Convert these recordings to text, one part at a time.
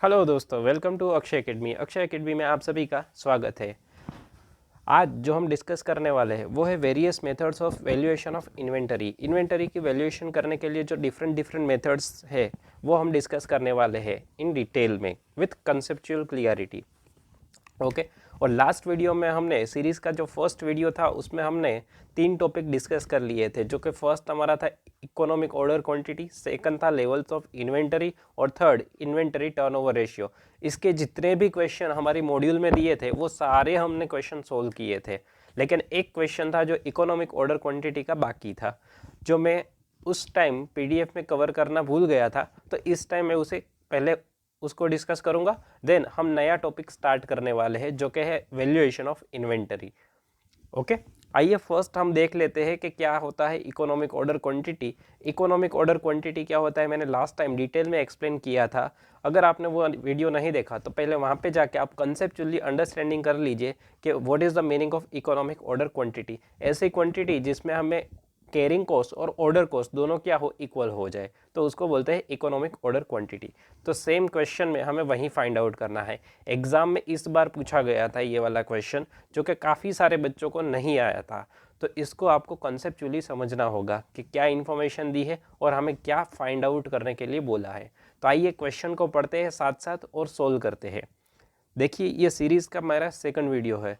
Hello दोस्तों, welcome to Akshay academy. Akshay academy में आप सभी का स्वागत है। आज जो हम डिस्कस करने वाले हैं वो है various methods of valuation of inventory. Inventory की वैल्यूएशन करने के लिए जो डिफरेंट मेथड्स है वो हम डिस्कस करने वाले हैं इन डिटेल में विथ कंसेप्चुअल क्लियरिटी। ओके। और लास्ट वीडियो में हमने सीरीज़ का जो फर्स्ट वीडियो था उसमें हमने 3 टॉपिक डिस्कस कर लिए थे, जो कि फर्स्ट हमारा था इकोनॉमिक ऑर्डर क्वांटिटी, सेकंड था लेवल्स ऑफ इन्वेंटरी और थर्ड इन्वेंटरी टर्नओवर रेशियो। इसके जितने भी क्वेश्चन हमारी मॉड्यूल में दिए थे वो सारे हमने क्वेश्चन सोल्व किए थे, लेकिन एक क्वेश्चन था जो इकोनॉमिक ऑर्डर क्वांटिटी का बाकी था, जो मैं उस टाइम पीडीएफ में कवर करना भूल गया था। तो इस टाइम मैं उसे पहले उसको डिस्कस करूंगा, देन हम नया टॉपिक स्टार्ट करने वाले हैं जो कि है वैल्यूएशन ऑफ इन्वेंटरी। ओके, आइए फर्स्ट हम देख लेते हैं कि क्या होता है economic order quantity. Economic order quantity क्या होता है मैंने लास्ट टाइम डिटेल में एक्सप्लेन किया था। अगर आपने वो वीडियो नहीं देखा तो पहले वहाँ पे जाके आप कंसेप्चुअली अंडरस्टैंडिंग कर लीजिए कि what is the meaning of economic order quantity. ऐसी क्वांटिटी जिसमें हमें कैरिंग कॉस्ट और ऑर्डर कॉस्ट दोनों क्या हो, इक्वल हो जाए, तो उसको बोलते हैं इकोनॉमिक ऑर्डर क्वांटिटी। तो सेम क्वेश्चन में हमें वहीं फाइंड आउट करना है। एग्जाम में इस बार पूछा गया था ये वाला क्वेश्चन, जो कि काफ़ी सारे बच्चों को नहीं आया था। तो इसको आपको कॉन्सेप्चुअली समझना होगा कि क्या इन्फॉर्मेशन दी है और हमें क्या फाइंड आउट करने के लिए बोला है। तो आइए क्वेश्चन को पढ़ते हैं साथ साथ और सोल्व करते हैं। देखिए, ये सीरीज़ का मेरा सेकंड वीडियो है।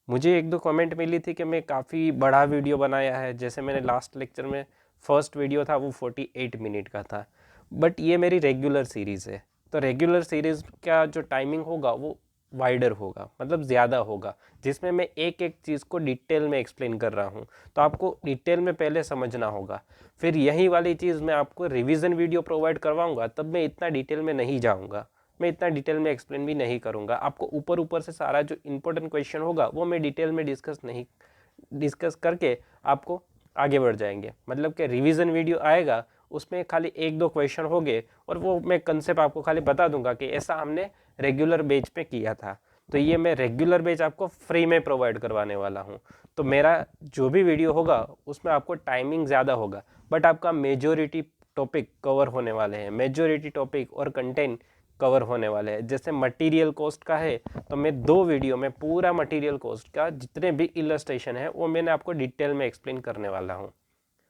मुझे 1-2 कमेंट मिली थी कि मैं काफ़ी बड़ा वीडियो बनाया है, जैसे मैंने लास्ट लेक्चर में फर्स्ट वीडियो था वो 48 मिनट का था, बट ये मेरी रेगुलर सीरीज़ है। तो रेगुलर सीरीज़ का जो टाइमिंग होगा वो वाइडर होगा, मतलब ज़्यादा होगा, जिसमें मैं एक एक चीज़ को डिटेल में एक्सप्लेन कर रहा हूँ। तो आपको डिटेल में पहले समझना होगा, फिर यही वाली चीज़ मैं आपको रिवीजन वीडियो प्रोवाइड करवाऊँगा, तब मैं इतना डिटेल में नहीं जाऊँगा, मैं इतना डिटेल में एक्सप्लेन भी नहीं करूँगा। आपको ऊपर ऊपर से सारा जो इंपॉर्टेंट क्वेश्चन होगा वो मैं डिटेल में डिस्कस करके आपको आगे बढ़ जाएंगे। मतलब कि रिवीजन वीडियो आएगा, उसमें खाली 1-2 क्वेश्चन होंगे और वो मैं कंसेप्ट आपको खाली बता दूंगा कि ऐसा हमने रेगुलर बेच पे किया था। तो ये मैं रेगुलर बेच आपको फ्री में प्रोवाइड करवाने वाला हूँ। तो मेरा जो भी वीडियो होगा उसमें आपको टाइमिंग ज़्यादा होगा, बट आपका मेजोरिटी टॉपिक कवर होने वाले हैं, मेजोरिटी टॉपिक और कंटेंट कवर होने वाले हैं। जैसे मटेरियल कॉस्ट का है तो मैं 2 वीडियो में पूरा मटेरियल कॉस्ट का जितने भी इलस्ट्रेशन है वो मैंने आपको डिटेल में एक्सप्लेन करने वाला हूँ।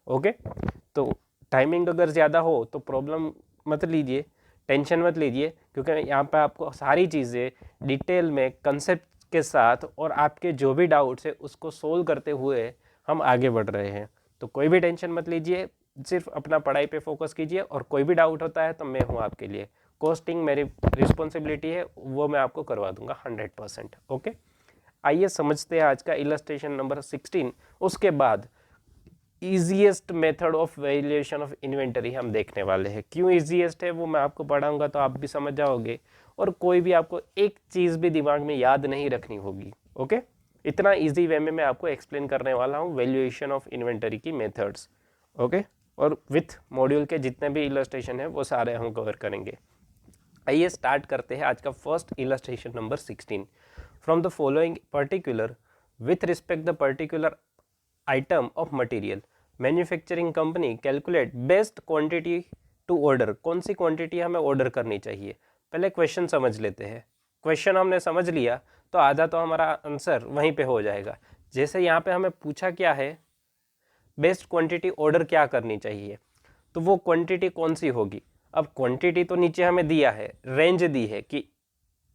ओके, तो टाइमिंग अगर ज़्यादा हो तो प्रॉब्लम मत लीजिए, टेंशन मत लीजिए, क्योंकि यहाँ पे आपको सारी चीज़ें डिटेल में कंसेप्ट के साथ और आपके जो भी डाउट्स है उसको सोल्व करते हुए हम आगे बढ़ रहे हैं। तो कोई भी टेंशन मत लीजिए, सिर्फ अपना पढ़ाई पे फोकस कीजिए, और कोई भी डाउट होता है तो मैं हूँ आपके लिए। कोस्टिंग मेरी रिस्पॉन्सिबिलिटी है, वो मैं आपको करवा दूंगा 100%। ओके, आइए समझते हैं आज का इलस्ट्रेशन नंबर 16। उसके बाद easiest method of valuation of inventory हम देखने वाले हैं। क्यों ईजीएस्ट है वो मैं आपको पढ़ाऊंगा तो आप भी समझ जाओगे, और कोई भी आपको एक चीज़ भी दिमाग में याद नहीं रखनी होगी। ओके, इतना इजी वे में मैं आपको एक्सप्लेन करने वाला हूँ वैल्यूएशन ऑफ इन्वेंटरी की मेथड्स। ओके, और विथ मॉड्यूल के जितने भी इलस्ट्रेशन है वो सारे हम कवर करेंगे। आइए स्टार्ट करते हैं आज का first illustration number 16। From the following particular with respect the particular item of material, manufacturing company calculate best quantity to order. कौन सी क्वांटिटी हमें ऑर्डर करनी चाहिए, पहले क्वेश्चन समझ लेते हैं। क्वेश्चन हमने समझ लिया तो आधा तो हमारा आंसर वहीं पे हो जाएगा। जैसे यहाँ पे हमें पूछा क्या है, बेस्ट क्वांटिटी ऑर्डर क्या करनी चाहिए, तो वो क्वांटिटी कौन सी होगी। अब क्वांटिटी तो नीचे हमें दिया है, रेंज दी है कि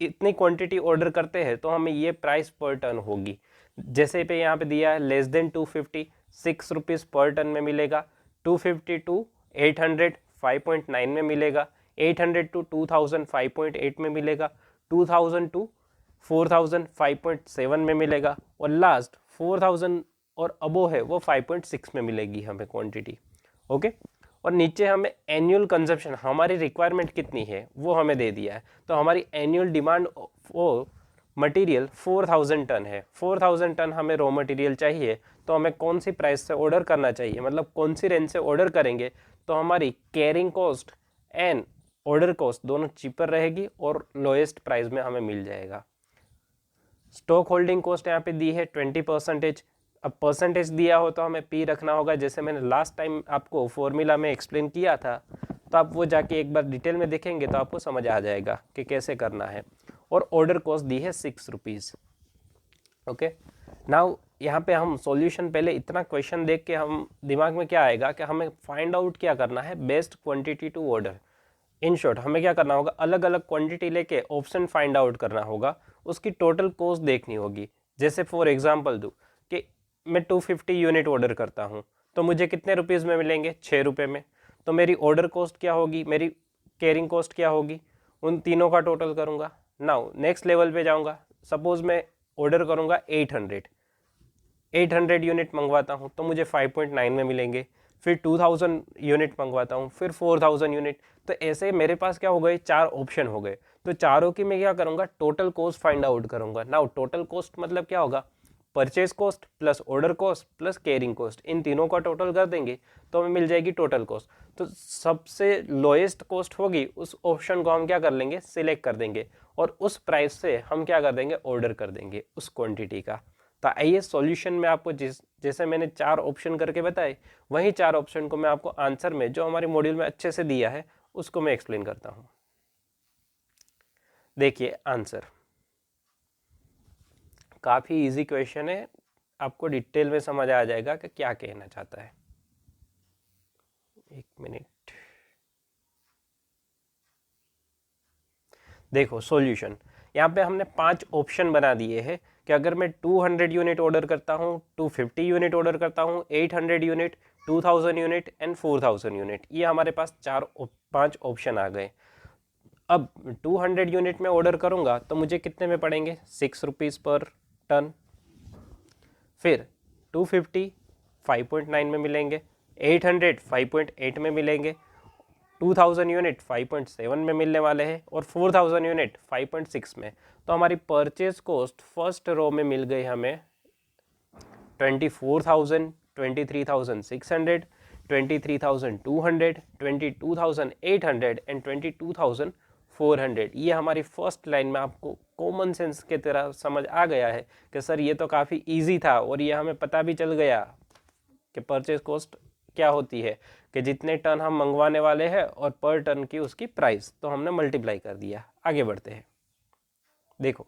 इतनी क्वांटिटी ऑर्डर करते हैं तो हमें ये प्राइस पर टन होगी। जैसे पे यहाँ पे दिया है लेस देन 250 6 रुपीज़ पर टन में मिलेगा, 250 टू 800 5.9 में मिलेगा, 800 टू 2000 5.8 में मिलेगा, 2000 टू 4000 5.7 में मिलेगा, और लास्ट 4000 और अबो है वो 5.6 में मिलेगी हमें क्वांटिटी। ओके, और नीचे हमें एनुअल कंजप्शन, हमारी रिक्वायरमेंट कितनी है वो हमें दे दिया है। तो हमारी एनुअल डिमांड वो मटेरियल 4000 टन है। 4000 टन हमें रॉ मटेरियल चाहिए, तो हमें कौन सी प्राइस से ऑर्डर करना चाहिए, मतलब कौन सी रेंज से ऑर्डर करेंगे तो हमारी carrying cost and order cost दोनों चीपर रहेगी और लोएस्ट प्राइस में हमें मिल जाएगा। स्टॉक होल्डिंग कॉस्ट यहाँ पे दी है 20%। अब परसेंटेज दिया हो तो हमें पी रखना होगा, जैसे मैंने लास्ट टाइम आपको फॉर्मूला में एक्सप्लेन किया था। तो आप वो जाके एक बार डिटेल में देखेंगे तो आपको समझ आ जाएगा कि कैसे करना है। और ऑर्डर कॉस्ट दी है 6 रुपीज़। ओके, नाउ यहाँ पे हम सॉल्यूशन, पहले इतना क्वेश्चन देख के हम दिमाग में क्या आएगा कि हमें फाइंड आउट क्या करना है, best quantity to order. In short हमें क्या करना होगा, अलग अलग क्वांटिटी लेके ऑप्शन फाइंड आउट करना होगा, उसकी टोटल कॉस्ट देखनी होगी। जैसे फॉर एग्जांपल दूँ कि मैं 250 यूनिट ऑर्डर करता हूँ तो मुझे कितने रुपीज़ में मिलेंगे, 6 रुपये में। तो मेरी ऑर्डर कॉस्ट क्या होगी, मेरी कैरिंग कॉस्ट क्या होगी, उन तीनों का टोटल करूँगा। नाउ नेक्स्ट लेवल पे जाऊँगा, सपोज मैं ऑर्डर करूँगा 800 यूनिट मंगवाता हूँ तो मुझे 5.9 में मिलेंगे। फिर 2000 यूनिट मंगवाता हूँ, फिर 4000 यूनिट। तो ऐसे मेरे पास क्या हो गए, 4 ऑप्शन हो गए। तो चारों की मैं क्या करूँगा, टोटल कॉस्ट फाइंड आउट करूँगा। नाउ टोटल कॉस्ट मतलब क्या होगा, purchase cost plus order cost plus carrying cost, इन तीनों का टोटल कर देंगे तो हमें मिल जाएगी टोटल कॉस्ट। तो सबसे लोएस्ट कॉस्ट होगी उस ऑप्शन को हम क्या कर लेंगे, सिलेक्ट कर देंगे और उस प्राइस से हम क्या कर देंगे, ऑर्डर कर देंगे उस क्वांटिटी का। तो आइए सॉल्यूशन में आपको जैसे मैंने 4 ऑप्शन करके बताए, वही 4 ऑप्शन को मैं आपको आंसर में जो हमारे मॉड्यूल में अच्छे से दिया है उसको मैं एक्सप्लेन करता हूँ। देखिए आंसर काफ़ी इजी क्वेश्चन है, आपको डिटेल में समझ आ जाएगा कि क्या कहना चाहता है। एक मिनट, देखो सॉल्यूशन, यहाँ पे हमने 5 ऑप्शन बना दिए हैं कि अगर मैं 200 यूनिट ऑर्डर करता हूँ, 250 यूनिट ऑर्डर करता हूँ, 800 यूनिट, 2000 यूनिट एंड 4000 यूनिट, ये हमारे पास 5 ऑप्शन आ गए। अब 200 यूनिट में ऑर्डर करूँगा तो मुझे कितने में पड़ेंगे, 6 रुपीज़ पर टन। फिर 250 5.9 में मिलेंगे, 800 5.8 में मिलेंगे, 2000 यूनिट 5.7 में मिलने वाले हैं और 4000 यूनिट 5.6 में। तो हमारी परचेज कॉस्ट फर्स्ट रो में मिल गई हमें 24,000, 23,600, 23,200, 22,800 एंड 22,400। ये हमारी फर्स्ट लाइन में आपको कॉमन सेंस के तरह समझ आ गया है कि सर ये तो काफ़ी इजी था और ये हमें पता भी चल गया कि परचेज कॉस्ट क्या होती है, कि जितने टन हम मंगवाने वाले हैं और पर टन की उसकी प्राइस, तो हमने मल्टीप्लाई कर दिया। आगे बढ़ते हैं, देखो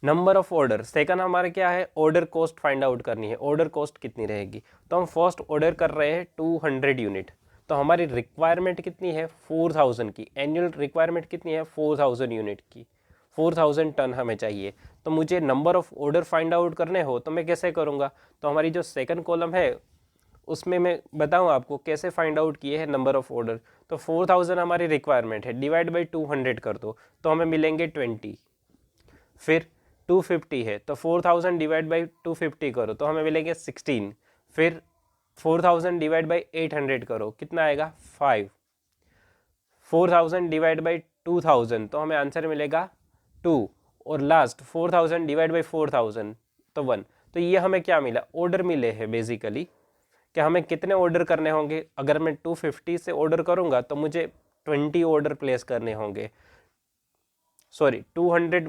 नंबर ऑफ ऑर्डर, सेकंड हमारे क्या है, ऑर्डर कॉस्ट फाइंड आउट करनी है, ऑर्डर कॉस्ट कितनी रहेगी। तो हम फर्स्ट ऑर्डर कर रहे हैं 200 यूनिट, तो हमारी रिक्वायरमेंट कितनी है, 4000 की। एनुअल रिक्वायरमेंट कितनी है, 4000 यूनिट की, 4000 टन हमें चाहिए। तो मुझे number of order find out करने हो तो मैं कैसे करूँगा, तो हमारी जो सेकंड कॉलम है उसमें मैं बताऊँ आपको कैसे फाइंड आउट किए हैं नंबर ऑफ ऑर्डर। तो 4000 हमारी रिक्वायरमेंट है, डिवाइड बाई 200 कर दो तो हमें मिलेंगे 20। फिर 250 है तो 4000 डिवाइड बाई 250 करो तो हमें मिलेंगे 16। फिर 4000 डिवाइड बाई 800 करो, कितना आएगा 5। 4000 डिवाइड बाई 2000 तो हमें आंसर मिलेगा 2। और लास्ट 4000 डिवाइड बाई 4000 तो 1। तो ये हमें क्या मिला, ऑर्डर मिले हैं बेसिकली, कि हमें कितने ऑर्डर करने होंगे। अगर मैं 250 से ऑर्डर करूंगा तो मुझे 20 ऑर्डर प्लेस करने होंगे, सॉरी 200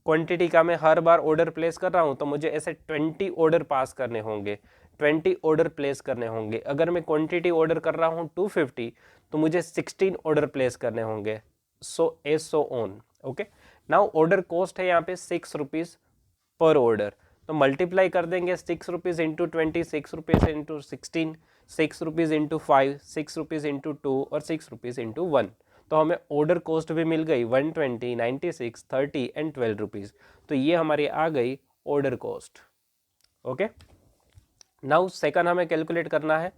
क्वांटिटी का मैं हर बार ऑर्डर प्लेस कर रहा हूं तो मुझे ऐसे 20 ऑर्डर पास करने होंगे, 20 ऑर्डर प्लेस करने होंगे। अगर मैं क्वांटिटी ऑर्डर कर रहा हूं 250 तो मुझे 16 ऑर्डर प्लेस करने होंगे, so on. Okay, now order cost है यहाँ पे 6 रुपीज़ पर ऑर्डर, तो मल्टीप्लाई कर देंगे 6 rupees into 20, 6 rupees into 16, 6 rupees into 5, 6 rupees into 2 और 6 रुपीज़ इंटू 1। तो हमें ऑर्डर कॉस्ट भी मिल गई 120, 96, 30 एंड 12 रुपीज़। तो ये हमारी आ गई order cost. Okay, now second हमें कैलकुलेट करना है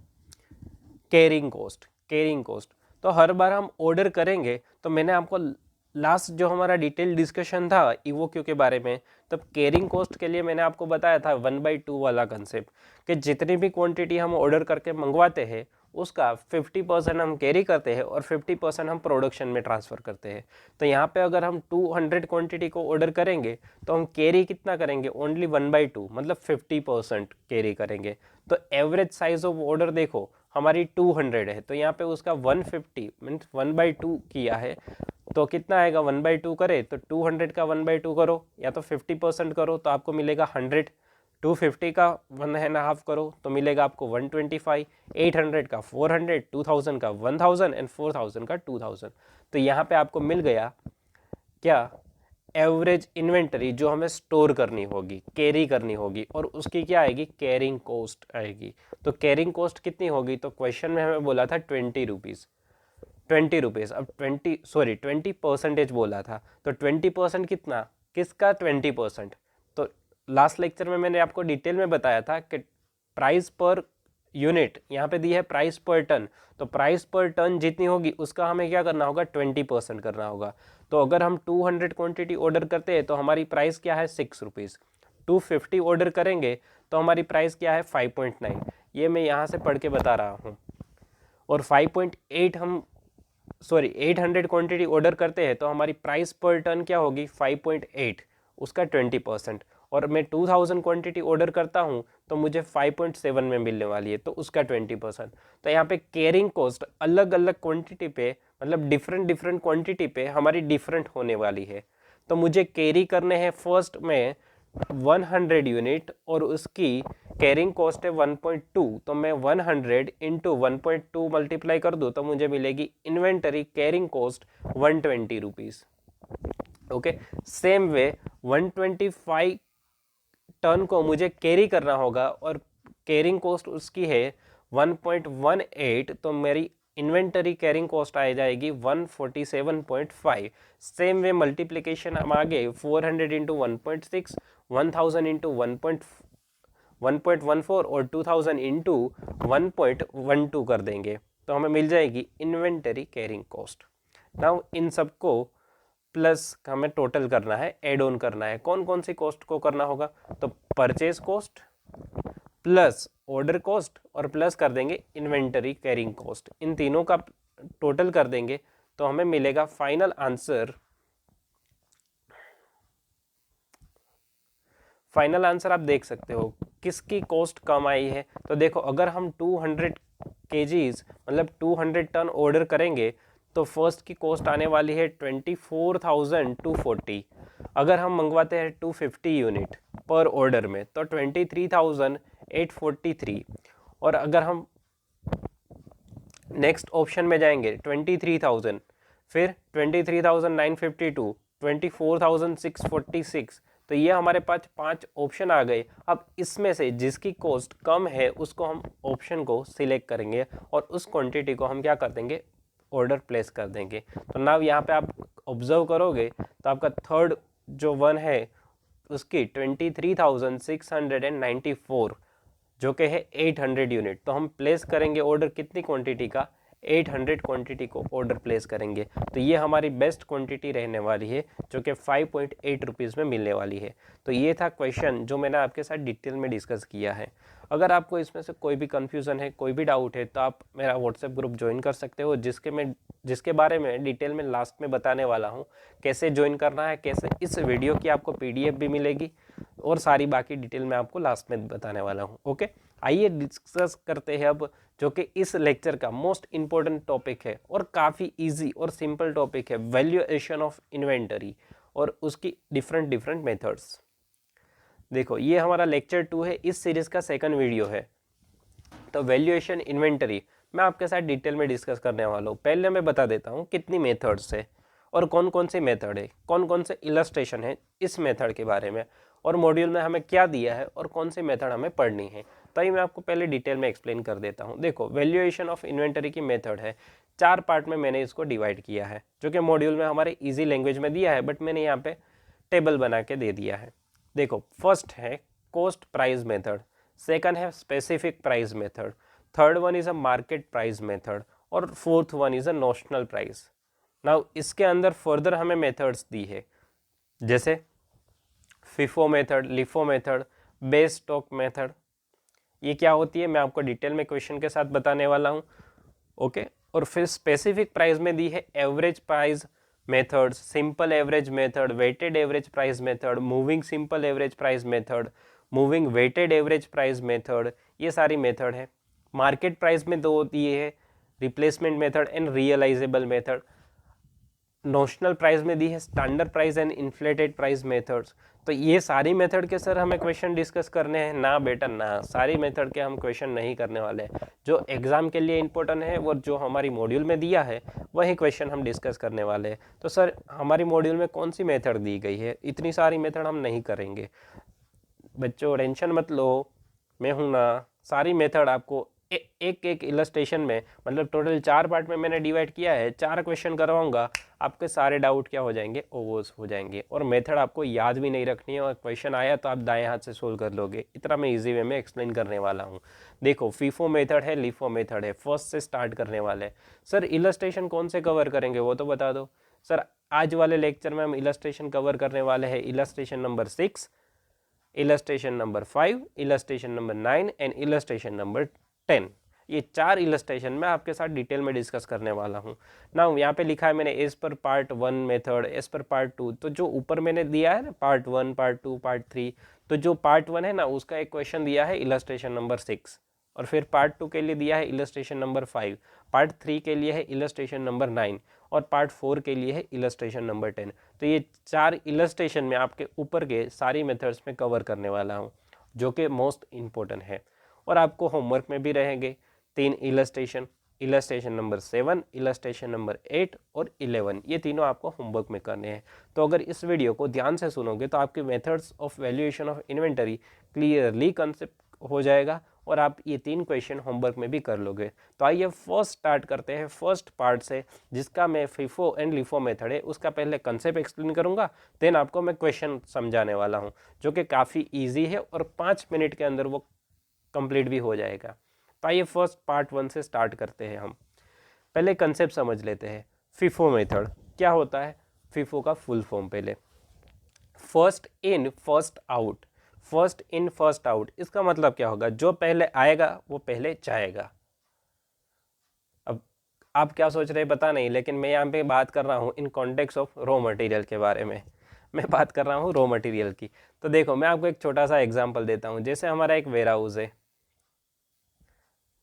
कैरिंग कॉस्ट। कैरिंग कॉस्ट तो हर बार हम ऑर्डर करेंगे, तो मैंने आपको लास्ट जो हमारा डिटेल डिस्कशन था ईवोक्यू के बारे में, तब कैरिंग कॉस्ट के लिए मैंने आपको बताया था 1/2 वाला कंसेप्ट, कि जितनी भी क्वांटिटी हम ऑर्डर करके मंगवाते हैं उसका 50% हम कैरी करते हैं और 50% हम प्रोडक्शन में ट्रांसफ़र करते हैं। तो यहाँ पे अगर हम 200 क्वांटिटी को ऑर्डर करेंगे तो हम कैरी कितना करेंगे, ओनली 1/2, मतलब 50% कैरी करेंगे। तो एवरेज साइज ऑफ ऑर्डर देखो हमारी 200 है, तो यहाँ पे उसका 150 मीन्स 1/2 किया है। तो कितना आएगा, 1/2 करे तो 200 का 1/2 करो या तो 50% करो तो आपको मिलेगा 100। 250 का 1.5 करो तो मिलेगा आपको 125, 800 का 400, 2000 का 1000 एंड 4000 का 2000। तो यहाँ पे आपको मिल गया क्या, एवरेज इन्वेंटरी जो हमें स्टोर करनी होगी, कैरी करनी होगी, और उसकी क्या आएगी, कैरिंग कॉस्ट आएगी। तो कैरिंग कॉस्ट कितनी होगी, तो क्वेश्चन में हमें बोला था 20 रुपीज़, 20 रुपीज़, अब 20% बोला था, तो 20% कितना, किसका 20%। तो लास्ट लेक्चर में मैंने आपको डिटेल में बताया था कि प्राइस पर यूनिट, यहाँ पे दी है प्राइस पर टन, तो प्राइस पर टन जितनी होगी उसका हमें क्या करना होगा, 20% करना होगा। तो अगर हम 200 क्वांटिटी ऑर्डर करते हैं तो हमारी प्राइस क्या है, 6 रुपीज़। 250 ऑर्डर करेंगे तो हमारी प्राइस क्या है, 5.9। ये मैं यहाँ से पढ़ के बता रहा हूँ। और 5.8 हम 800 क्वांटिटी ऑर्डर करते हैं तो हमारी प्राइस पर टन क्या होगी, 5.8, उसका 20%। और मैं 2000 क्वांटिटी ऑर्डर करता हूँ तो मुझे 5.7 में मिलने वाली है, तो उसका 20%। तो यहाँ पे कैरिंग कॉस्ट अलग अलग क्वांटिटी पे, मतलब डिफरेंट क्वांटिटी पे हमारी डिफरेंट होने वाली है। तो मुझे कैरी करने हैं फर्स्ट में 100 यूनिट और उसकी कैरिंग कॉस्ट है 1.2, तो मैं 100 इंटू 1.2 मल्टीप्लाई कर दूँ तो मुझे मिलेगी inventory carrying cost 120 rupees. Okay, same way 125 ton को मुझे कैरी करना होगा और कैरिंग कॉस्ट उसकी है 1.18, तो मेरी इन्वेंटरी कैरिंग कॉस्ट आ जाएगी 147.5। सेम वे मल्टीप्लिकेशन हम आगे 400 इंटू 1.6, 1000 इंटू 1.14 और 2000 इंटू 1.12 कर देंगे तो हमें मिल जाएगी inventory carrying cost. Now in सबको प्लस हमें टोटल करना है, एड ऑन करना है। कौन कौन सी कॉस्ट को करना होगा, तो purchase cost plus order cost और प्लस कर देंगे इन्वेंटरी कैरिंग कॉस्ट। इन तीनों का टोटल कर देंगे तो हमें मिलेगा फाइनल आंसर। फाइनल आंसर आप देख सकते हो किसकी कॉस्ट कम आई है। तो देखो अगर हम 200 kgs मतलब 200 टन ऑर्डर करेंगे तो फर्स्ट की कॉस्ट आने वाली है 24,240। अगर हम मंगवाते हैं 250 यूनिट पर ऑर्डर में तो 23,843। और अगर हम नेक्स्ट ऑप्शन में जाएंगे 23,000, फिर 23,952, 24,646, तो ये हमारे पास 5 ऑप्शन आ गए। अब इसमें से जिसकी कॉस्ट कम है उसको हम ऑप्शन को सिलेक्ट करेंगे और उस क्वांटिटी को हम क्या कर देंगे, ऑर्डर प्लेस कर देंगे। तो नाउ यहाँ पे आप ऑब्जर्व करोगे तो आपका थर्ड जो वन है उसकी 23,694 जो कि है 800 यूनिट। तो हम प्लेस करेंगे ऑर्डर कितनी क्वांटिटी का, 800 क्वांटिटी को ऑर्डर प्लेस करेंगे। तो ये हमारी बेस्ट क्वांटिटी रहने वाली है जो कि 5.8 रुपीज़ में मिलने वाली है। तो ये था क्वेश्चन जो मैंने आपके साथ डिटेल में डिस्कस किया है। अगर आपको इसमें से कोई भी कन्फ्यूज़न है, कोई भी डाउट है, तो आप मेरा व्हाट्सएप ग्रुप ज्वाइन कर सकते हो, जिसके बारे में डिटेल में लास्ट में बताने वाला हूँ। कैसे ज्वाइन करना है, कैसे इस वीडियो की आपको PDF भी मिलेगी और सारी बाकी डिटेल मैं आपको लास्ट में बताने वाला हूँ। ओके, आइए डिस्कस करते हैं अब जो कि इस लेक्चर का मोस्ट इम्पोर्टेंट टॉपिक है और काफ़ी इजी और सिंपल टॉपिक है, वैल्यूएशन ऑफ इन्वेंटरी और उसकी डिफरेंट मेथड्स। देखो ये हमारा लेक्चर 2 है, इस सीरीज का सेकंड वीडियो है। तो वैल्यूएशन इन्वेंटरी मैं आपके साथ डिटेल में डिस्कस करने वाला हूँ। पहले मैं बता देता हूँ कितनी मेथड्स है और कौन कौन से मेथड है, कौन कौन से इलस्ट्रेशन है इस मेथड के बारे में, और मॉड्यूल में हमें क्या दिया है और कौन सी मेथड हमें पढ़नी है। तो ये मैं आपको पहले डिटेल में एक्सप्लेन कर देता हूँ। देखो वैल्यूएशन ऑफ इन्वेंटरी की मेथड है, 4 पार्ट में मैंने इसको डिवाइड किया है जो कि मॉड्यूल में हमारे ईजी लैंग्वेज में दिया है, बट मैंने यहाँ पे टेबल बना के दे दिया है। देखो फर्स्ट है कॉस्ट प्राइस मेथड, सेकंड है specific price method, third one is a market price method और fourth one is a notional price. Now इसके अंदर फर्दर हमें मेथड्स दी है जैसे FIFO method, LIFO method, base stock method. ये क्या होती है मैं आपको डिटेल में क्वेश्चन के साथ बताने वाला हूँ। ओके, और फिर स्पेसिफिक प्राइस में दी है average price methods, simple average method, weighted average price method, moving simple average price method, moving weighted average price method, ये सारी मेथड है। मार्केट प्राइस में दो दिए है, replacement method and realisable method. Notional price में दी है, standard price and inflated price methods. तो ये सारी मेथड के सर हमें क्वेश्चन डिस्कस करने हैं ना बेटा, ना, सारी मेथड के हम क्वेश्चन नहीं करने वाले हैं। जो एग्जाम के लिए इंपॉर्टेंट है और जो हमारी मॉड्यूल में दिया है वही क्वेश्चन हम डिस्कस करने वाले हैं। तो सर हमारी मॉड्यूल में कौन सी मेथड दी गई है, इतनी सारी मेथड हम नहीं करेंगे। बच्चों टेंशन मत लो, मैं हूं ना। सारी मेथड आपको एक एक इलस्ट्रेशन में, मतलब टोटल 4 पार्ट में मैंने डिवाइड किया है, 4 क्वेश्चन करवाऊंगा, आपके सारे डाउट क्या हो जाएंगे, ओवर्स हो जाएंगे। और मेथड आपको याद भी नहीं रखनी है, और क्वेश्चन आया तो आप दाएं हाथ से सोल्व कर लोगे। इतना मैं इजी वे में एक्सप्लेन करने वाला हूँ। देखो फीफो मेथड है, लिफो मेथड है, फर्स्ट से स्टार्ट करने वाले। सर इलस्ट्रेशन कौन से कवर करेंगे वो तो बता दो। सर आज वाले लेक्चर में हम इलस्ट्रेशन कवर करने वाले हैं, illustration number 6, illustration number 5, illustration number 9 and illustration number 10। ये 4 इलस्ट्रेशन मैं आपके साथ डिटेल में डिस्कस करने वाला हूँ ना। यहाँ पे लिखा है मैंने as per part 1 method, as per part 2। तो जो ऊपर मैंने दिया है ना पार्ट 1, पार्ट 2, पार्ट 3, तो जो पार्ट 1 है ना उसका एक क्वेश्चन दिया है इलस्ट्रेशन नंबर 6, और फिर पार्ट 2 के लिए दिया है इलस्ट्रेशन नंबर 5, पार्ट 3 के लिए है इलस्ट्रेशन नंबर 9, और पार्ट 4 के लिए है इलस्ट्रेशन नंबर 10। तो ये 4 इलस्ट्रेशन में आपके ऊपर के सारी मेथड्स में कवर करने वाला हूँ, जो कि मोस्ट इम्पोर्टेंट है। और आपको होमवर्क में भी रहेंगे 3 illustration, illustration number 7, illustration number 8 और 11, ये तीनों आपको होमवर्क में करने हैं। तो अगर इस वीडियो को ध्यान से सुनोगे तो आपके methods of valuation of inventory clearly concept हो जाएगा, और आप ये 3 क्वेश्चन होमवर्क में भी कर लोगे। तो आइए फर्स्ट स्टार्ट करते हैं फर्स्ट पार्ट से, जिसका मैं फीफो एंड लिफो मेथड है उसका पहले कंसेप्ट एक्सप्लेन करूंगा, देन आपको मैं क्वेश्चन समझाने वाला हूं, जो कि काफ़ी इजी है और 5 मिनट के अंदर वो कंप्लीट भी हो जाएगा। तो आइए फर्स्ट पार्ट 1 से स्टार्ट करते हैं। हम पहले कंसेप्ट समझ लेते हैं। फीफो मेथड क्या होता है, फीफो का फुल फॉर्म पहले, first in first out. First in first out इसका मतलब क्या होगा, जो पहले आएगा वो पहले जाएगा। अब आप क्या सोच रहे हैं पता नहीं, लेकिन मैं यहाँ पे बात कर रहा हूँ in context of raw material के बारे में। मैं बात कर रहा हूँ रॉ मटेरियल की। तो देखो मैं आपको एक छोटा सा एग्जांपल देता हूँ। जैसे हमारा एक वेयर हाउस है,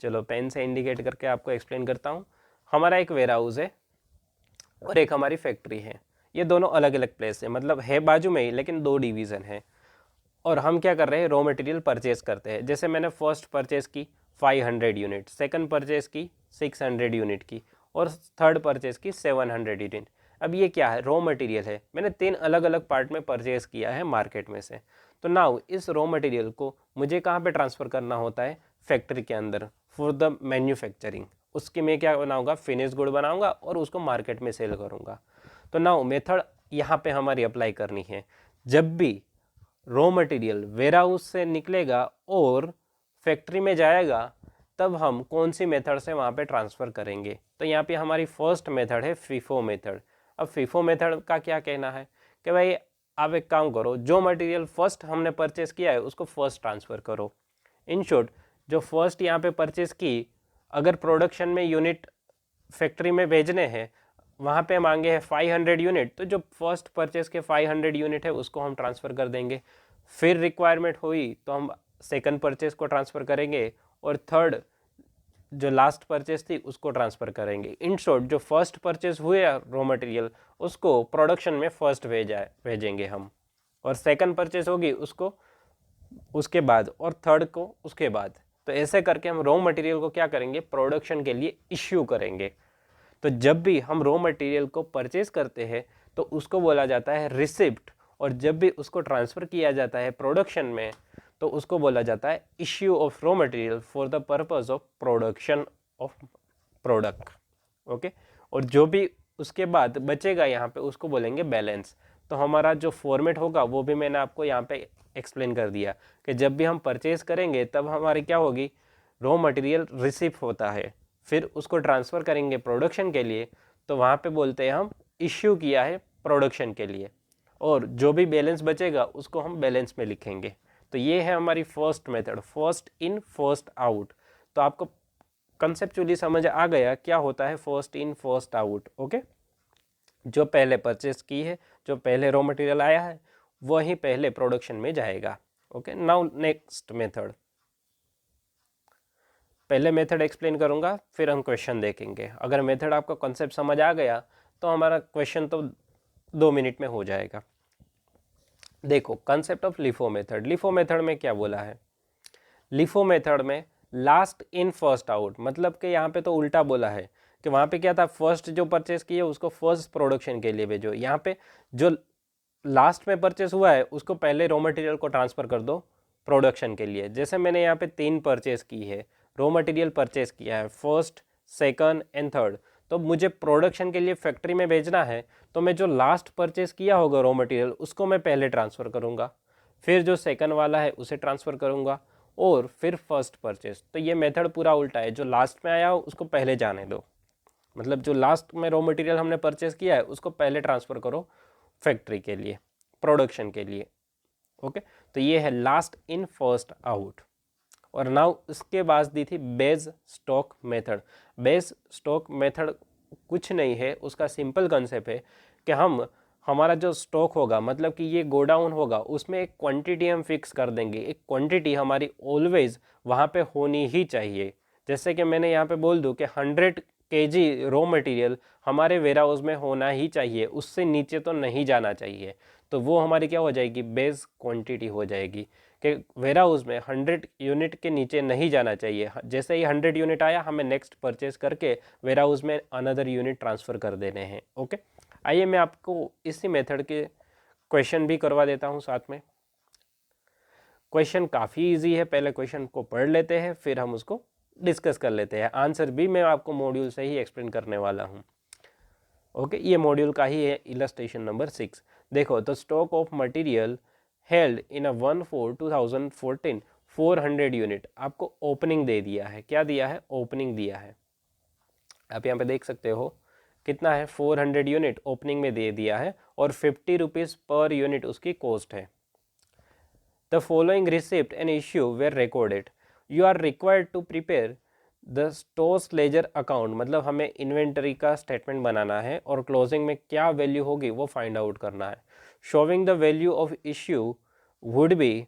चलो पेन से इंडिकेट करके आपको एक्सप्लेन करता हूँ। हमारा एक वेयर हाउस है और एक हमारी फैक्ट्री है। ये दोनों अलग अलग प्लेस है, मतलब है बाजू में ही लेकिन 2 डिवीज़न है। और हम क्या कर रहे हैं, रॉ मटेरियल परचेज करते हैं। जैसे मैंने फर्स्ट परचेज की 500 यूनिट, सेकंड परचेज की 600 यूनिट की, और थर्ड परचेज की 700 यूनिट। अब ये क्या है, रॉ मटेरियल है, मैंने 3 अलग अलग पार्ट में परचेज किया है मार्केट में से। तो नाउ इस रॉ मटेरियल को मुझे कहाँ पे ट्रांसफ़र करना होता है, फैक्ट्री के अंदर फॉर द मैन्युफैक्चरिंग। उसके मैं क्या बनाऊंगा, फिनिश गुड बनाऊंगा और उसको मार्केट में सेल करूंगा। तो नाउ मेथड यहाँ पे हमारी अप्लाई करनी है। जब भी रॉ मटेरियल वेयरहाउस से निकलेगा और फैक्ट्री में जाएगा, तब हम कौन सी मेथड से वहाँ पे ट्रांसफ़र करेंगे। तो यहाँ पे हमारी फर्स्ट मेथड है फीफो मेथड। अब फीफो मेथड का क्या कहना है कि भाई आप एक काम करो, जो मटेरियल फर्स्ट हमने परचेस किया है उसको फर्स्ट ट्रांसफ़र करो। इन शॉर्ट जो फर्स्ट यहाँ पे परचेस की, अगर प्रोडक्शन में यूनिट फैक्ट्री में भेजने हैं, वहाँ पे मांगे हैं 500 यूनिट, तो जो फर्स्ट परचेस के 500 यूनिट है उसको हम ट्रांसफ़र कर देंगे। फिर रिक्वायरमेंट हुई तो हम सेकंड परचेस को ट्रांसफ़र करेंगे, और थर्ड जो लास्ट परचेस थी उसको ट्रांसफ़र करेंगे। इन शॉर्ट जो फर्स्ट परचेस हुए रॉ मटेरियल उसको प्रोडक्शन में फर्स्ट भेजेंगे हम, और सेकंड परचेस होगी उसको उसके बाद, और थर्ड को उसके बाद। तो ऐसे करके हम रॉ मटेरियल को क्या करेंगे, प्रोडक्शन के लिए इश्यू करेंगे। तो जब भी हम रॉ मटेरियल को परचेज करते हैं तो उसको बोला जाता है रिसिप्ट, और जब भी उसको ट्रांसफ़र किया जाता है प्रोडक्शन में तो उसको बोला जाता है issue of raw material for the purpose of production of product. Okay, और जो भी उसके बाद बचेगा यहाँ पे उसको बोलेंगे बैलेंस। तो हमारा जो फॉर्मेट होगा वो भी मैंने आपको यहाँ पे एक्सप्लेन कर दिया कि जब भी हम परचेज करेंगे तब हमारी क्या होगी, रॉ मटेरियल रिसिप्ट होता है, फिर उसको ट्रांसफ़र करेंगे प्रोडक्शन के लिए, तो वहाँ पे बोलते हैं हम इश्यू किया है प्रोडक्शन के लिए, और जो भी बैलेंस बचेगा उसको हम बैलेंस में लिखेंगे। तो ये है हमारी first method, first in first out. तो आपको कंसेप्चुअली समझ आ गया क्या होता है first in first out. Okay, जो पहले परचेस की है, जो पहले रॉ मटेरियल आया है वही पहले प्रोडक्शन में जाएगा। ओके, नाउ नेक्स्ट मेथड, पहले मेथड एक्सप्लेन करूंगा फिर हम क्वेश्चन देखेंगे। अगर मेथड आपका कॉन्सेप्ट समझ आ गया तो हमारा क्वेश्चन तो 2 मिनट में हो जाएगा। देखो concept of LIFO method, LIFO method में क्या बोला है, लिफो मेथड में लास्ट इन फर्स्ट आउट, मतलब कि यहाँ पे तो उल्टा बोला है कि वहाँ पे क्या था, फर्स्ट जो परचेस किए उसको फर्स्ट प्रोडक्शन के लिए भेजो, यहाँ पे जो लास्ट में परचेस हुआ है उसको पहले रॉ मटेरियल को ट्रांसफ़र कर दो प्रोडक्शन के लिए। जैसे मैंने यहाँ पे 3 परचेस की है, रॉ मटेरियल परचेस किया है फर्स्ट, सेकंड एंड थर्ड, तो मुझे प्रोडक्शन के लिए फैक्ट्री में भेजना है, तो मैं जो लास्ट परचेस किया होगा रॉ मटेरियल उसको मैं पहले ट्रांसफ़र करूँगा, फिर जो सेकंड वाला है उसे ट्रांसफ़र करूँगा, और फिर फर्स्ट परचेस। तो ये मेथड पूरा उल्टा है, जो लास्ट में आया हो उसको पहले जाने दो, मतलब जो लास्ट में रॉ मटेरियल हमने परचेस किया है उसको पहले ट्रांसफ़र करो फैक्ट्री के लिए, प्रोडक्शन के लिए। ओके, तो ये है लास्ट इन फर्स्ट आउट। और नाउ इसके बाद दी थी base stock method. Base stock method कुछ नहीं है, उसका सिंपल कंसेप्ट है कि हमारा जो स्टॉक होगा, मतलब कि ये गोडाउन होगा, उसमें एक क्वांटिटी हम फिक्स कर देंगे, एक क्वांटिटी हमारी ऑलवेज वहाँ पे होनी ही चाहिए। जैसे कि मैंने यहाँ पे बोल दूँ कि 100 kg रॉ मटेरियल हमारे वेयर हाउस में होना ही चाहिए, उससे नीचे तो नहीं जाना चाहिए, तो वो हमारी क्या हो जाएगी, बेस क्वांटिटी हो जाएगी कि वेयर हाउस में 100 यूनिट के नीचे नहीं जाना चाहिए। जैसे ही 100 यूनिट आया, हमें नेक्स्ट परचेज करके वेयर हाउस में अनदर यूनिट ट्रांसफ़र कर देने हैं। ओके, आइए मैं आपको इसी मेथड के क्वेश्चन भी करवा देता हूँ साथ में। क्वेश्चन काफ़ी इजी है, पहले क्वेश्चन को पढ़ लेते हैं फिर हम उसको डिस्कस कर लेते हैं। आंसर भी मैं आपको मॉड्यूल से ही एक्सप्लेन करने वाला हूँ। ओके, ये मॉड्यूल का ही है, इलस्ट्रेशन नंबर 6। देखो, the stock of material held in a 1/4/2014 400 unit, आपको ओपनिंग दे दिया है। क्या दिया है, ओपनिंग दिया है। आप यहाँ पे देख सकते हो कितना है, 400 यूनिट ओपनिंग में दे दिया है, और 50 रुपीज़ पर यूनिट उसकी कॉस्ट है। The following receipt and issue were recorded, you are required to prepare the stores ledger account, मतलब हमें इन्वेंटरी का स्टेटमेंट बनाना है और क्लोजिंग में क्या वैल्यू होगी वो फाइंड आउट करना है। Showing the value of issue would be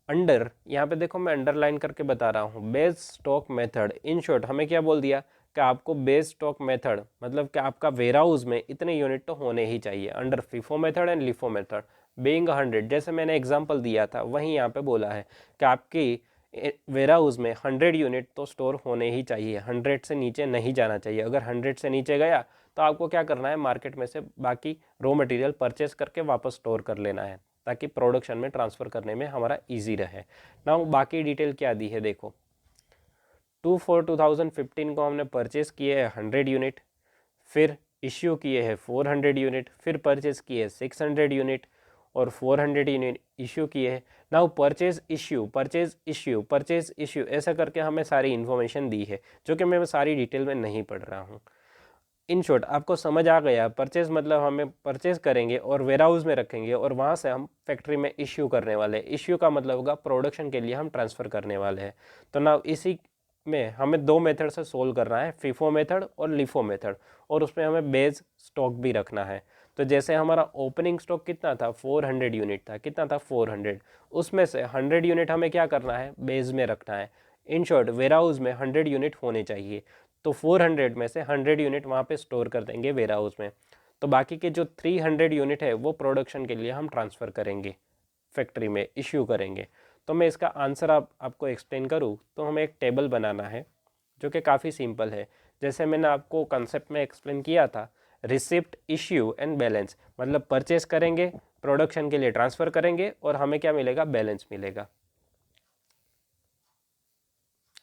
under, यहाँ पे देखो मैं अंडरलाइन करके बता रहा हूँ, बेस स्टॉक मेथड। इन शॉर्ट हमें क्या बोल दिया कि आपको बेस स्टॉक मेथड, मतलब कि आपका वेयर हाउस में इतने यूनिट तो होने ही चाहिए, under FIFO method and LIFO method being 100। जैसे मैंने एग्जांपल दिया था वहीं यहाँ पे बोला है कि आपकी वेयर हाउस में 100 यूनिट तो स्टोर होने ही चाहिए, 100 से नीचे नहीं जाना चाहिए। अगर 100 से नीचे गया तो आपको क्या करना है, मार्केट में से बाकी रॉ मटेरियल परचेस करके वापस स्टोर कर लेना है, ताकि प्रोडक्शन में ट्रांसफ़र करने में हमारा इजी रहे। नाउ बाकी डिटेल क्या दी है देखो, 2/4/2015 को हमने परचेस किए है 100 यूनिट, फिर इश्यू किए हैं 400 यूनिट, फिर परचेस किए 600 यूनिट, और 400 यूनिट इश्यू किए हैं। Now purchase issue, purchase issue, purchase issue, ऐसा करके हमें सारी इन्फॉर्मेशन दी है, जो कि मैं सारी डिटेल में नहीं पढ़ रहा हूँ। इन शॉर्ट आपको समझ आ गया, परचेज मतलब हमें परचेज करेंगे और वेयर हाउस में रखेंगे, और वहाँ से हम फैक्ट्री में इश्यू करने वाले हैं। इश्यू का मतलब होगा प्रोडक्शन के लिए हम ट्रांसफ़र करने वाले हैं। तो ना इसी में हमें 2 मेथड से सोल्व करना है, फीफो मेथड और लिफो मेथड, और उसमें हमें बेस स्टॉक भी रखना है। तो जैसे हमारा ओपनिंग स्टॉक कितना था, 400 यूनिट था, कितना था 400, उसमें से 100 यूनिट हमें क्या करना है, बेस में रखना है। इन शॉर्ट वेयर हाउस में 100 यूनिट होने चाहिए, तो 400 में से 100 यूनिट वहाँ पे स्टोर कर देंगे वेयर हाउस में, तो बाकी के जो 300 यूनिट है वो प्रोडक्शन के लिए हम ट्रांसफ़र करेंगे, फैक्ट्री में इश्यू करेंगे। तो मैं इसका आंसर आपको एक्सप्लेन करूँ तो हमें एक टेबल बनाना है, जो कि काफ़ी सिंपल है। जैसे मैंने आपको कंसेप्ट में एक्सप्लेन किया था, रिसिप्ट, इश्यू एंड बैलेंस, मतलब परचेस करेंगे, प्रोडक्शन के लिए ट्रांसफ़र करेंगे, और हमें क्या मिलेगा, बैलेंस मिलेगा।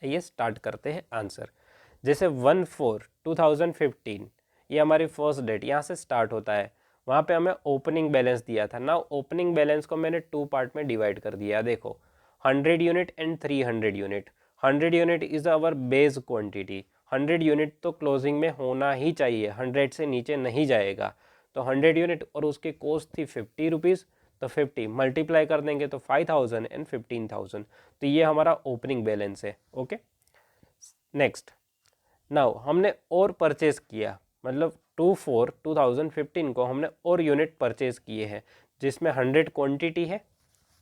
ये स्टार्ट करते हैं आंसर। जैसे 1/4/2015 ये हमारी फर्स्ट डेट यहाँ से स्टार्ट होता है, वहाँ पे हमें ओपनिंग बैलेंस दिया था ना। ओपनिंग बैलेंस को मैंने 2 पार्ट में डिवाइड कर दिया। देखो, 100 unit and 300 unit. 100 unit is our base quantity, 100 unit तो क्लोजिंग में होना ही चाहिए, 100 से नीचे नहीं जाएगा। तो 100 यूनिट, और उसकी कॉस्ट थी 50 रुपीज़, तो 50 मल्टीप्लाई कर देंगे तो 5000 एंड 15000, तो ये हमारा ओपनिंग बैलेंस है। ओके, नेक्स्ट, नाउ हमने और परचेज किया, मतलब 2/4/2015 को हमने और यूनिट परचेज किए हैं, जिसमें 100 क्वांटिटी है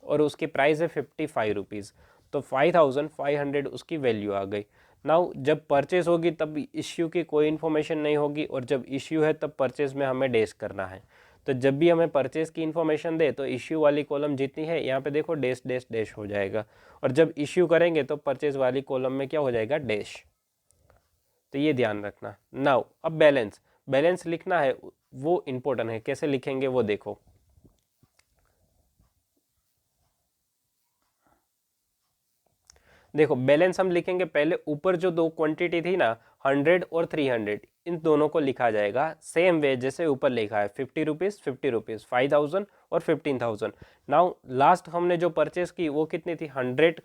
और उसकी प्राइस है 55 रुपीज़, तो 5500 उसकी वैल्यू आ गई। नाउ जब परचेज होगी तब इश्यू की कोई इन्फॉर्मेशन नहीं होगी, और जब इश्यू है तब परचेज में हमें डैश करना है। तो जब भी हमें परचेज की इन्फॉर्मेशन दे तो इश्यू वाली कॉलम जितनी है यहाँ पे देखो डैश डैश डैश हो जाएगा, और जब इश्यू करेंगे तो परचेज वाली कॉलम में क्या हो जाएगा, डैश। तो ये ध्यान रखना। नाउ अब बैलेंस, बैलेंस लिखना है वो इम्पोर्टेंट है, कैसे लिखेंगे वो देखो। देखो बैलेंस हम लिखेंगे, पहले ऊपर जो दो क्वांटिटी थी ना 100 और 300, इन दोनों को लिखा जाएगा सेम वे जैसे ऊपर लिखा है, 50 रुपीज़ 50 रुपीज़, 5000 और 15,000। नाउ लास्ट हमने जो परचेस की वो कितनी थी, 100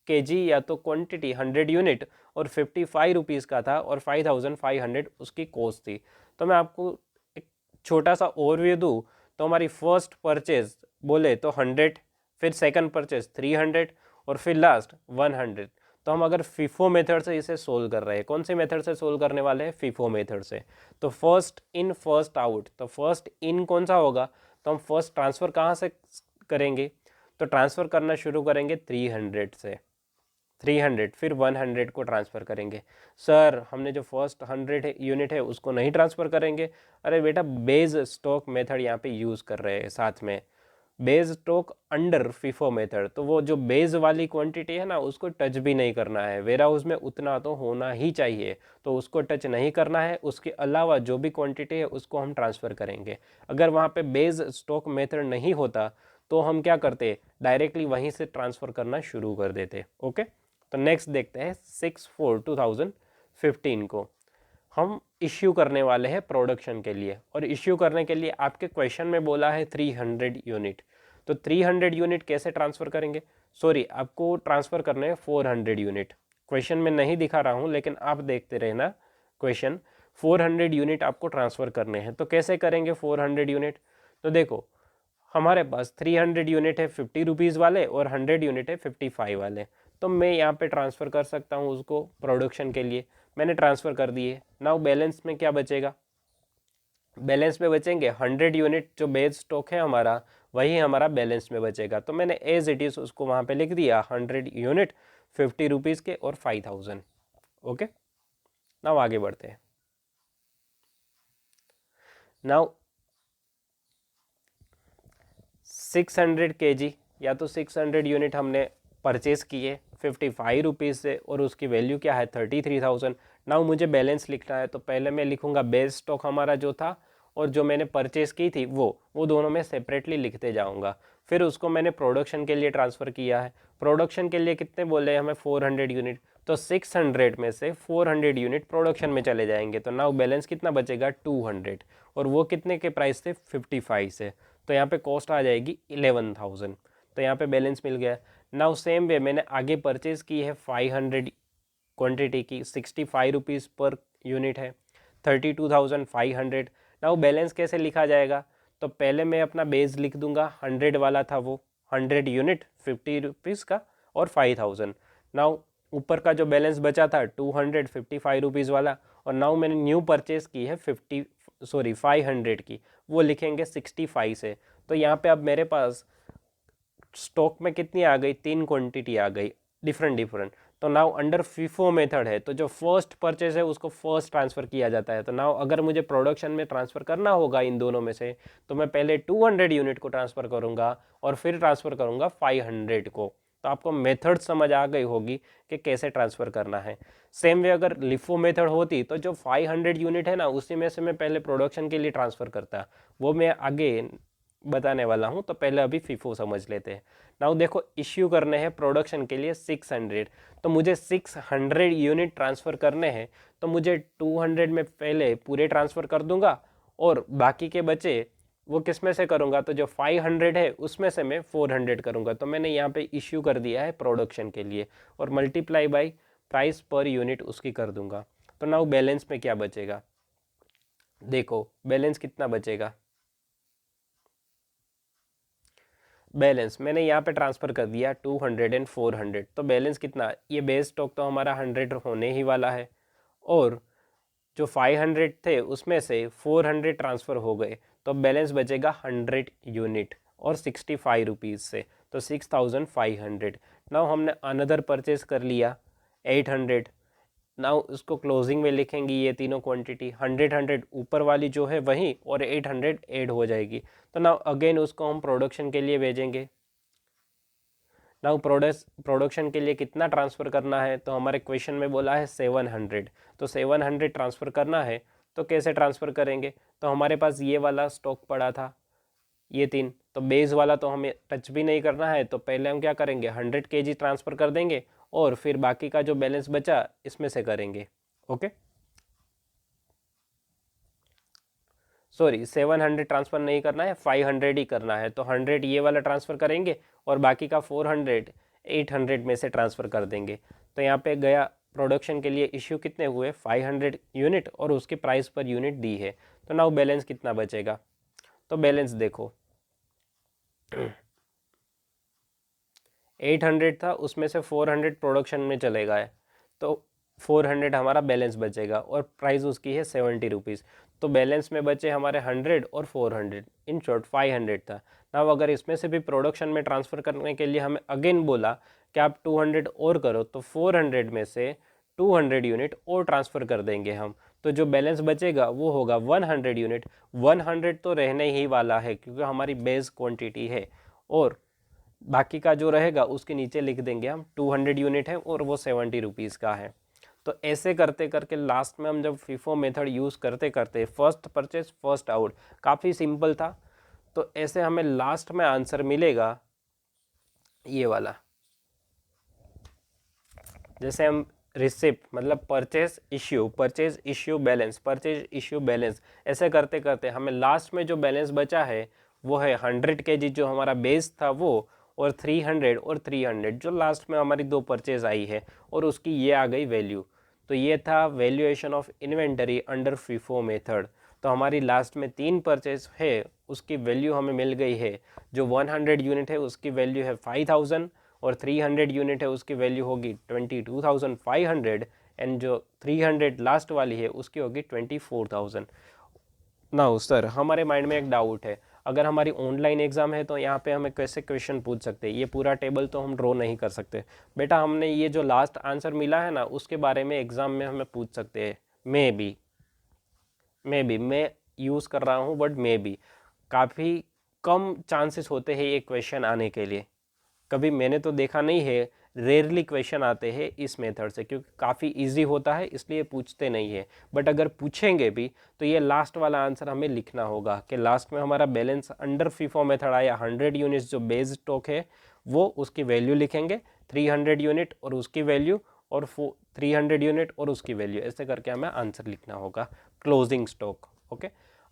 केजी या तो क्वांटिटी 100 यूनिट और 55 रुपीज़ का था, और 5500 उसकी कॉस्ट थी। तो मैं आपको एक छोटा सा ओवरव्यू दूँ तो हमारी फर्स्ट परचेज बोले तो 100, फिर सेकंड परचेज 300 और फिर लास्ट 100। तो हम अगर फीफो मेथड से इसे सोल्व कर रहे हैं, कौन से मेथड से सोल्व करने वाले हैं, फीफो मेथड से। तो फर्स्ट इन फर्स्ट आउट, तो फर्स्ट इन कौन सा होगा, तो हम फर्स्ट ट्रांसफ़र कहाँ से करेंगे, तो ट्रांसफ़र करना शुरू करेंगे 300 से, 300 फिर 100 को ट्रांसफ़र करेंगे। सर हमने जो फर्स्ट 100 यूनिट है उसको नहीं ट्रांसफ़र करेंगे, अरे बेटा बेज स्टॉक मेथड यहाँ पे यूज़ कर रहे हैं साथ में, base stock under FIFO method. तो वो जो बेज वाली क्वांटिटी है ना उसको टच भी नहीं करना है, वेयर हाउस में उतना तो होना ही चाहिए, तो उसको टच नहीं करना है। उसके अलावा जो भी क्वांटिटी है उसको हम ट्रांसफ़र करेंगे। अगर वहाँ पे बेज स्टॉक मेथड नहीं होता तो हम क्या करते, डायरेक्टली वहीं से ट्रांसफ़र करना शुरू कर देते। ओके, तो नेक्स्ट देखते हैं 6/4/2015 को हम इश्यू करने वाले हैं प्रोडक्शन के लिए, और इश्यू करने के लिए आपके क्वेश्चन में बोला है 300 यूनिट। तो 300 यूनिट कैसे ट्रांसफ़र करेंगे, सॉरी आपको ट्रांसफ़र करने हैं 400 यूनिट। क्वेश्चन में नहीं दिखा रहा हूँ लेकिन आप देखते रहना क्वेश्चन। 400 यूनिट आपको ट्रांसफ़र करने हैं, तो कैसे करेंगे 400 यूनिट। तो देखो हमारे पास 300 यूनिट है 50 रुपीज़ वाले और 100 यूनिट है 55 वाले, तो मैं यहाँ पे ट्रांसफ़र कर सकता हूँ उसको प्रोडक्शन के लिए। मैंने ट्रांसफ़र कर दिए। नाउ बैलेंस में क्या बचेगा, बैलेंस में बचेंगे 100 यूनिट, जो बेस स्टॉक है हमारा वही हमारा बैलेंस में बचेगा। तो मैंने एज इट इज़ उसको वहाँ पे लिख दिया 100 यूनिट 50 रुपीज़ के और 5000। ओके, नाउ आगे बढ़ते हैं। नाउ 600 केजी या तो 600 यूनिट हमने परचेज़ किए 55 रुपीज़ से, और उसकी वैल्यू क्या है 33,000। नाउ मुझे बैलेंस लिखना है, तो पहले मैं लिखूंगा बेस स्टॉक हमारा जो था और जो मैंने परचेज़ की थी वो दोनों में सेपरेटली लिखते जाऊंगा। फिर उसको मैंने प्रोडक्शन के लिए ट्रांसफ़र किया है। प्रोडक्शन के लिए कितने बोले हमें 400 यूनिट, तो 600 में से 400 यूनिट प्रोडक्शन में चले जाएंगे। तो नाउ बैलेंस कितना बचेगा 200, और वो कितने के प्राइस से 55 से, तो यहाँ पे कॉस्ट आ जाएगी 11,000। तो यहाँ पे बैलेंस मिल गया। नाउ सेम वे मैंने आगे परचेज़ की है 500 क्वांटिटी की, 65 रुपीज़ पर यूनिट है, 32,500। नाउ बैलेंस कैसे लिखा जाएगा, तो पहले मैं अपना बेस लिख दूंगा, 100 वाला था वो 100 यूनिट 50 रुपीज़ का और 5,000। नाउ ऊपर का जो बैलेंस बचा था 255 रुपीज़ वाला, और नाउ मैंने न्यू परचेज़ की है 500 की, वो लिखेंगे 65 से। तो यहाँ पे अब मेरे पास स्टॉक में कितनी आ गई, 3 क्वांटिटी आ गई डिफरेंट डिफरेंट। तो नाउ अंडर फीफो मेथड है, तो जो फर्स्ट परचेज है उसको फर्स्ट ट्रांसफ़र किया जाता है। तो नाउ अगर मुझे प्रोडक्शन में ट्रांसफ़र करना होगा इन दोनों में से, तो मैं पहले 200 यूनिट को ट्रांसफ़र करूँगा और फिर ट्रांसफ़र करूँगा 500 को। तो आपको मेथड समझ आ गई होगी कि कैसे ट्रांसफ़र करना है। सेम वे अगर लिफो मेथड होती तो जो 500 यूनिट है ना उसी में से मैं पहले प्रोडक्शन के लिए ट्रांसफ़र करता, वो मैं आगे बताने वाला हूँ। तो पहले अभी फीफो समझ लेते हैं। नाउ देखो इश्यू करने हैं प्रोडक्शन के लिए 600, तो मुझे 600 यूनिट ट्रांसफ़र करने हैं। तो मुझे 200 में पहले पूरे ट्रांसफ़र कर दूंगा और बाकी के बचे वो किस में से करूंगा, तो जो 500 है उसमें से मैं 400 करूंगा। तो मैंने यहाँ पे इश्यू कर दिया है प्रोडक्शन के लिए, और multiply by price per unit उसकी कर दूंगा। तो नाउ बैलेंस में क्या बचेगा, देखो बैलेंस कितना बचेगा, बैलेंस मैंने यहाँ पे ट्रांसफ़र कर दिया 200 एंड 400। तो बैलेंस कितना, ये बेस स्टॉक तो हमारा 100 होने ही वाला है, और जो 500 थे उसमें से 400 ट्रांसफ़र हो गए, तो बैलेंस बचेगा 100 यूनिट और 65 रुपीज़ से, तो 6,500। नाउ हमने अनदर परचेज़ कर लिया 800, नाउ उसको क्लोजिंग में लिखेंगे ये तीनों क्वांटिटी, 100 ऊपर वाली जो है वही और 800 ऐड हो जाएगी। तो नाउ अगेन उसको हम प्रोडक्शन के लिए भेजेंगे। नाउ प्रोडक्शन के लिए कितना ट्रांसफ़र करना है, तो हमारे क्वेश्चन में बोला है 700, तो 700 ट्रांसफ़र करना है। तो कैसे ट्रांसफ़र करेंगे, तो हमारे पास ये वाला स्टॉक पड़ा था ये 3, तो बेस वाला तो हमें टच भी नहीं करना है। तो पहले हम क्या करेंगे, 100 kg ट्रांसफ़र कर देंगे और फिर बाकी का जो बैलेंस बचा इसमें से करेंगे। ओके, सॉरी 700 ट्रांसफ़र नहीं करना है, 500 ही करना है। तो 100 ये वाला ट्रांसफ़र करेंगे और बाकी का 400 800 में से ट्रांसफ़र कर देंगे। तो यहाँ पे गया प्रोडक्शन के लिए इश्यू कितने हुए, 500 यूनिट, और उसकी प्राइस पर यूनिट दी है। तो नाउ बैलेंस कितना बचेगा, तो बैलेंस देखो 800 था, उसमें से 400 प्रोडक्शन में चले गए, तो 400 हमारा बैलेंस बचेगा और प्राइस उसकी है 70 रुपीज़। तो बैलेंस में बचे हमारे 100 और 400, इन शॉर्ट 500 था ना। अगर इसमें से भी प्रोडक्शन में ट्रांसफ़र करने के लिए हमें अगेन बोला कि आप 200 और करो, तो 400 में से 200 यूनिट और ट्रांसफ़र कर देंगे हम। तो जो बैलेंस बचेगा वो होगा 100 यूनिट। 100 तो रहने ही वाला है क्योंकि हमारी बेस क्वांटिटी है, और बाकी का जो रहेगा उसके नीचे लिख देंगे हम 200 यूनिट है और वो 70 रुपीज़ का है। तो ऐसे करते करके लास्ट में हम जब फीफो मेथड यूज़ करते करते फर्स्ट परचेज फर्स्ट आउट, काफ़ी सिंपल था। तो ऐसे हमें लास्ट में आंसर मिलेगा ये वाला। जैसे हम रिसिप्ट मतलब परचेज इश्यू बैलेंस, ऐसे करते करते हमें लास्ट में जो बैलेंस बचा है वो है 100 kg जो हमारा बेस था वो, और 300 और 300 जो लास्ट में हमारी दो परचेज आई है, और उसकी ये आ गई वैल्यू। तो ये था valuation of inventory under FIFO method. तो हमारी लास्ट में 3 परचेज है, उसकी वैल्यू हमें मिल गई है। जो 100 यूनिट है उसकी वैल्यू है 5000, और 300 यूनिट है उसकी वैल्यू होगी 22,500, एंड जो 300 लास्ट वाली है उसकी होगी 24,000। नाउ सर हमारे माइंड में एक डाउट है, अगर हमारी ऑनलाइन एग्जाम है तो यहाँ पे हमें कैसे क्वेश्चन पूछ सकते हैं, ये पूरा टेबल तो हम ड्रॉ नहीं कर सकते। बेटा हमने ये जो लास्ट आंसर मिला है ना उसके बारे में एग्जाम में हमें पूछ सकते हैं। मैं यूज़ कर रहा हूँ बट काफ़ी कम चांसेस होते हैं ये क्वेश्चन आने के लिए। कभी मैंने तो देखा नहीं है, रेयरली क्वेश्चन आते हैं इस मेथड से क्योंकि काफ़ी इजी होता है इसलिए पूछते नहीं है। बट अगर पूछेंगे भी तो ये लास्ट वाला आंसर हमें लिखना होगा कि लास्ट में हमारा बैलेंस अंडर फीफो मेथड आया 100 यूनिट्स जो बेस स्टॉक है वो, उसकी वैल्यू लिखेंगे 300 यूनिट और उसकी वैल्यू, और 300 यूनिट और उसकी वैल्यू, ऐसे करके हमें आंसर लिखना होगा closing stock. Okay,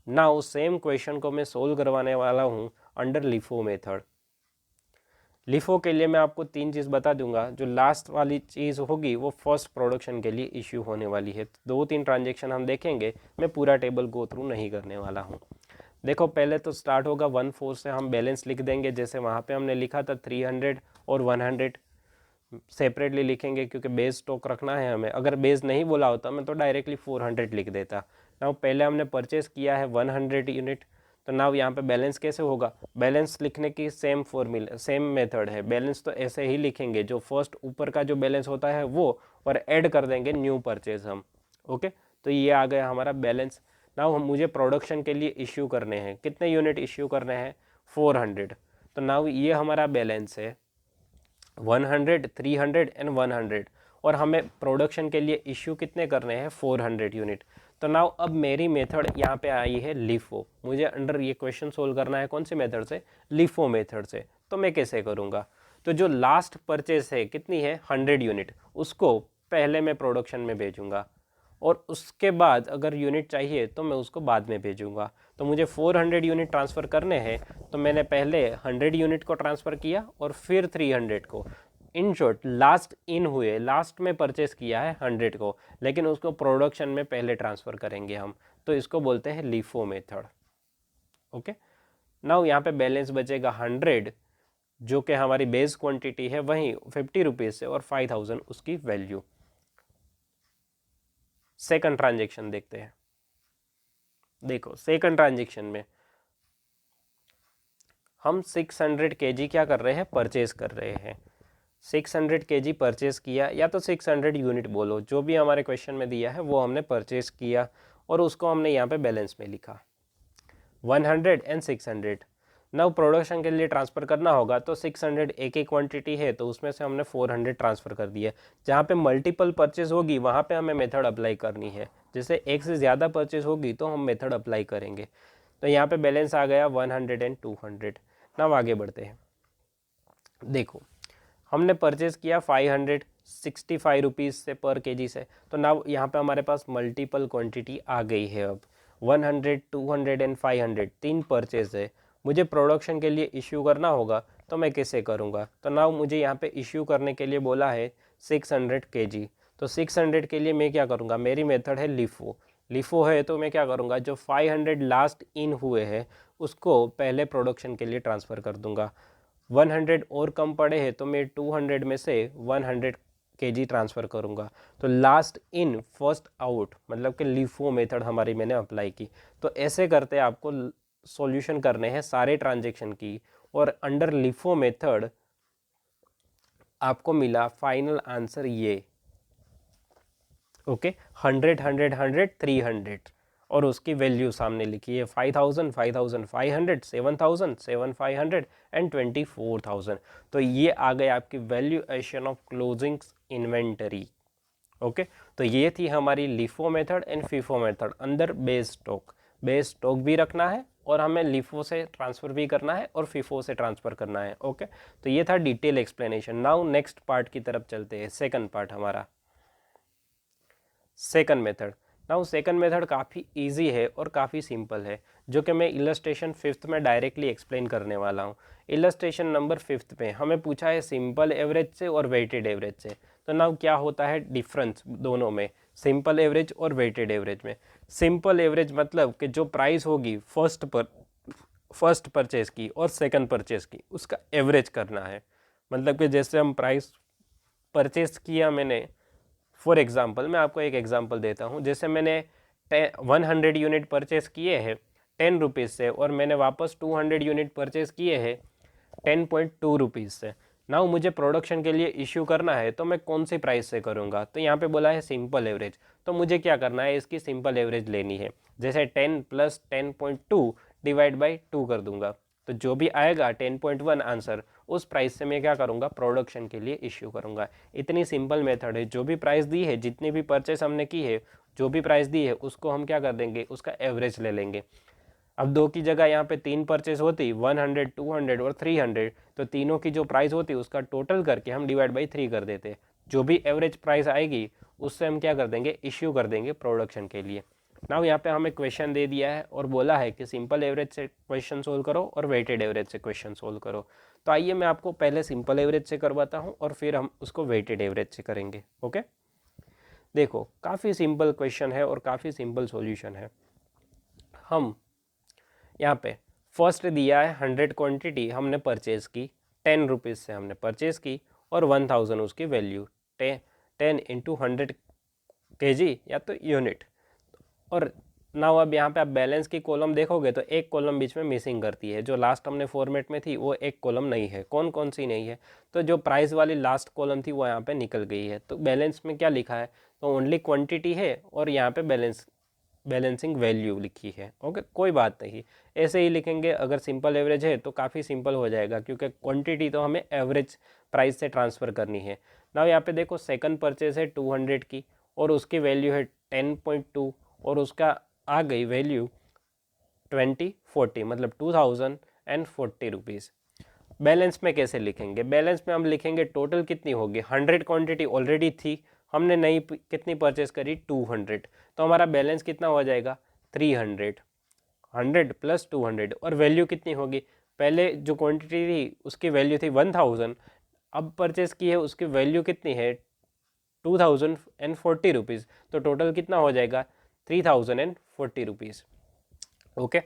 now same question को मैं सोल्व करवाने वाला हूँ अंडर लिफो मेथड। लिफो के लिए मैं आपको 3 चीज़ बता दूंगा। जो लास्ट वाली चीज़ होगी वो फर्स्ट प्रोडक्शन के लिए इश्यू होने वाली है। तो 2-3 ट्रांजेक्शन हम देखेंगे, मैं पूरा टेबल गो थ्रू नहीं करने वाला हूँ। देखो पहले तो स्टार्ट होगा 1-4 से, हम बैलेंस लिख देंगे जैसे वहाँ पे हमने लिखा था 300 और 100 सेपरेटली लिखेंगे क्योंकि बेस स्टॉक रखना है हमें। अगर बेस नहीं बोला होता मैं तो डायरेक्टली 400 लिख देता। नाउ पहले हमने परचेस किया है 100 यूनिट, तो नाउ यहाँ पे बैलेंस कैसे होगा, बैलेंस लिखने की सेम फॉर्मूला सेम मेथड है। बैलेंस तो ऐसे ही लिखेंगे, जो फर्स्ट ऊपर का जो बैलेंस होता है वो, और ऐड कर देंगे न्यू परचेज हम। ओके, तो ये आ गया हमारा बैलेंस। नाउ हम मुझे प्रोडक्शन के लिए इश्यू करने हैं, कितने यूनिट इश्यू करने हैं, 400। तो नाउ ये हमारा बैलेंस है 100, 300 एंड 100, और हमें प्रोडक्शन के लिए इश्यू कितने करने हैं, 400 यूनिट। तो नाउ अब मेरी मेथड यहाँ पे आई है लिफो। मुझे अंडर ये क्वेश्चन सोल्व करना है कौन सी मेथड से, लिफो मेथड से। तो मैं कैसे करूँगा, तो जो लास्ट परचेज है कितनी है 100 यूनिट, उसको पहले मैं प्रोडक्शन में भेजूँगा, और उसके बाद अगर यूनिट चाहिए तो मैं उसको बाद में भेजूँगा। तो मुझे 400 यूनिट ट्रांसफ़र करने हैं, तो मैंने पहले 100 यूनिट को ट्रांसफ़र किया और फिर 300 को। इन शॉर्ट लास्ट इन हुए, लास्ट में परचेस किया है 100 को, लेकिन उसको प्रोडक्शन में पहले ट्रांसफ़र करेंगे हम। तो इसको बोलते हैं लिफो मेथड। ओके, नाउ यहाँ पे बैलेंस बचेगा 100 जो कि हमारी बेस क्वांटिटी है, वहीं 50 रुपीज़ से, और 5000 उसकी वैल्यू। सेकंड ट्रांजेक्शन देखते हैं। देखो सेकंड ट्रांजेक्शन में हम 600 kg क्या कर रहे हैं, परचेज कर रहे हैं। 600 kg परचेस किया, या तो 600 यूनिट बोलो, जो भी हमारे क्वेश्चन में दिया है वो हमने परचेस किया और उसको हमने यहाँ पे बैलेंस में लिखा 100 एंड 600। नाउ प्रोडक्शन के लिए ट्रांसफ़र करना होगा तो 600 एक ही क्वांटिटी है तो उसमें से हमने 400 ट्रांसफ़र कर दिया। जहाँ पे मल्टीपल परचेज होगी वहाँ पे हमें मेथड अप्लाई करनी है, जैसे एक से ज़्यादा परचेज होगी तो हम मेथड अप्लाई करेंगे। तो यहाँ पे बैलेंस आ गया 100 एंड 200। नाउ आगे बढ़ते हैं। देखो हमने परचेज़ किया 565 रुपीज़ से पर केजी से, तो नाउ यहाँ पे हमारे पास मल्टीपल क्वांटिटी आ गई है। अब 100, 200 एंड 500 तीन परचेज है, मुझे प्रोडक्शन के लिए इश्यू करना होगा तो मैं कैसे करूँगा। तो नाउ मुझे यहाँ पे इश्यू करने के लिए बोला है 600 केजी। तो 600 के लिए मैं क्या करूँगा, मेरी मेथड है लिफो। लिफो है तो मैं क्या करूँगा, जो 500 लास्ट इन हुए हैं उसको पहले प्रोडक्शन के लिए ट्रांसफ़र कर दूँगा। 100 और कम पड़े हैं तो मैं 200 में से 100 केजी ट्रांसफ़र करूँगा। तो लास्ट इन फर्स्ट आउट मतलब कि लिफो मेथड हमारी मैंने अप्लाई की। तो ऐसे करते आपको सॉल्यूशन करने हैं सारे ट्रांजैक्शन की, और अंडर लिफो मेथड आपको मिला फाइनल आंसर ये, ओके 100, 100, 100, 300 और उसकी वैल्यू सामने लिखी है 5000, 5500, 7000, 7500 एंड 24000। तो ये आ गए आपकी valuation of closing inventory. Okay, तो ये थी हमारी LIFO method and FIFO method अंदर बेस स्टॉक। बेस स्टॉक भी रखना है और हमें लिफो से ट्रांसफ़र भी करना है और फीफो से ट्रांसफ़र करना है। ओके, तो ये था detail explanation. Now next part की तरफ चलते हैं, सेकंड पार्ट हमारा second method. Now second method काफ़ी इजी है और काफ़ी सिंपल है, जो कि मैं इलस्ट्रेशन 5th में डायरेक्टली एक्सप्लेन करने वाला हूँ। इलस्ट्रेशन नंबर 5th पे हमें पूछा है सिंपल एवरेज से और वेटेड एवरेज से। तो नाउ क्या होता है डिफरेंस दोनों में, सिंपल एवरेज और वेटेड एवरेज में। सिंपल एवरेज मतलब कि जो प्राइस होगी फर्स्ट परचेज की और सेकंड परचेज की उसका एवरेज करना है। मतलब कि जैसे हम प्राइस परचेज किया मैंने, फॉर एग्जाम्पल मैं आपको एक एग्जाम्पल देता हूँ, जैसे मैंने 100 यूनिट परचेस किए हैं 10 रुपीज़ से और मैंने वापस 200 यूनिट परचेस किए हैं 10.2 रुपीज़ से। नाउ मुझे प्रोडक्शन के लिए इश्यू करना है तो मैं कौन सी प्राइस से करूँगा, तो यहाँ पे बोला है सिंपल एवरेज। तो मुझे क्या करना है, इसकी सिंपल एवरेज लेनी है। जैसे 10 + 10.2 डिवाइड बाई 2 कर दूंगा, तो जो भी आएगा 10.1 आंसर उस प्राइस से मैं क्या करूँगा, प्रोडक्शन के लिए इश्यू करूँगा। इतनी सिंपल मेथड है। जो भी प्राइस दी है, जितनी भी परचेस हमने की है, जो भी प्राइस दी है उसको हम क्या कर देंगे, उसका एवरेज ले लेंगे। अब 2 की जगह यहाँ पे 3 परचेस होती 100, 200 और 300, तो तीनों की जो प्राइस होती उसका टोटल करके हम डिवाइड बाई 3 कर देते। जो भी एवरेज प्राइस आएगी उससे हम क्या कर देंगे, इश्यू कर देंगे प्रोडक्शन के लिए। नाउ यहाँ पे हमें क्वेश्चन दे दिया है और बोला है कि सिंपल एवरेज से क्वेश्चन सोल्व करो और वेटेड एवरेज से क्वेश्चन सोल्व करो। तो आइए मैं आपको पहले सिंपल एवरेज से करवाता हूँ और फिर हम उसको वेटेड एवरेज से करेंगे। ओके, देखो काफ़ी सिंपल क्वेश्चन है और काफ़ी सिंपल सॉल्यूशन है। हम यहाँ पे फर्स्ट दिया है 100 क्वांटिटी हमने परचेज़ की, 10 रुपीज़ से हमने परचेज़ की और 1000 उसकी वैल्यू, 10 इंटू 100 केजी या तो यूनिट। और नाउ अब यहाँ पे आप बैलेंस की कॉलम देखोगे तो एक कॉलम बीच में मिसिंग करती है, जो लास्ट हमने फॉर्मेट में थी वो एक कॉलम नहीं है। कौन कौन सी नहीं है, तो जो प्राइस वाली लास्ट कॉलम थी वो यहाँ पे निकल गई है। तो बैलेंस में क्या लिखा है, तो ओनली क्वांटिटी है और यहाँ पे बैलेंसिंग वैल्यू लिखी है। ओके, कोई बात नहीं, ऐसे ही लिखेंगे। अगर सिंपल एवरेज है तो काफ़ी सिंपल हो जाएगा, क्योंकि क्वांटिटी तो हमें एवरेज प्राइस से ट्रांसफ़र करनी है। नाउ यहाँ पे देखो सेकंड परचेज है 200 की और उसकी वैल्यू है 10.2 और उसका आ गई वैल्यू 2040 मतलब 2040 रुपीज़। बैलेंस में कैसे लिखेंगे, बैलेंस में हम लिखेंगे टोटल कितनी होगी, 100 क्वांटिटी ऑलरेडी थी, हमने नई कितनी परचेस करी 200, तो हमारा बैलेंस कितना हो जाएगा 300, 100 + 200 और वैल्यू कितनी होगी, पहले जो क्वांटिटी थी उसकी वैल्यू थी 1000, अब परचेस की है उसकी वैल्यू कितनी है 2040 रुपीज़, तो टोटल कितना हो जाएगा 3040 रुपीज़। ओके,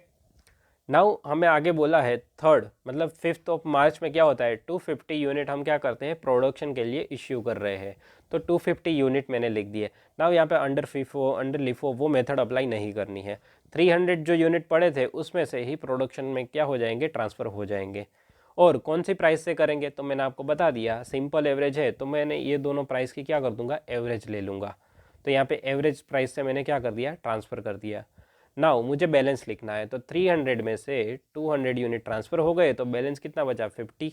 नाउ हमें आगे बोला है थर्ड मतलब 5th ऑफ मार्च में क्या होता है 250 यूनिट हम क्या करते हैं प्रोडक्शन के लिए इश्यू कर रहे हैं। तो 250 यूनिट मैंने लिख दिए। नाउ यहाँ पे अंडर फीफो अंडर लिफो वो मेथड अप्लाई नहीं करनी है। 300 जो यूनिट पड़े थे उसमें से ही प्रोडक्शन में क्या हो जाएंगे, ट्रांसफ़र हो जाएंगे। और कौन सी प्राइस से करेंगे तो मैंने आपको बता दिया सिंपल एवरेज है, तो मैंने ये दोनों प्राइस की क्या कर दूंगा, एवरेज ले लूँगा। तो यहाँ पे एवरेज प्राइस से मैंने क्या कर दिया, ट्रांसफ़र कर दिया। नाउ मुझे बैलेंस लिखना है, तो 300 में से 200 यूनिट ट्रांसफ़र हो गए, तो बैलेंस कितना बचा, 50।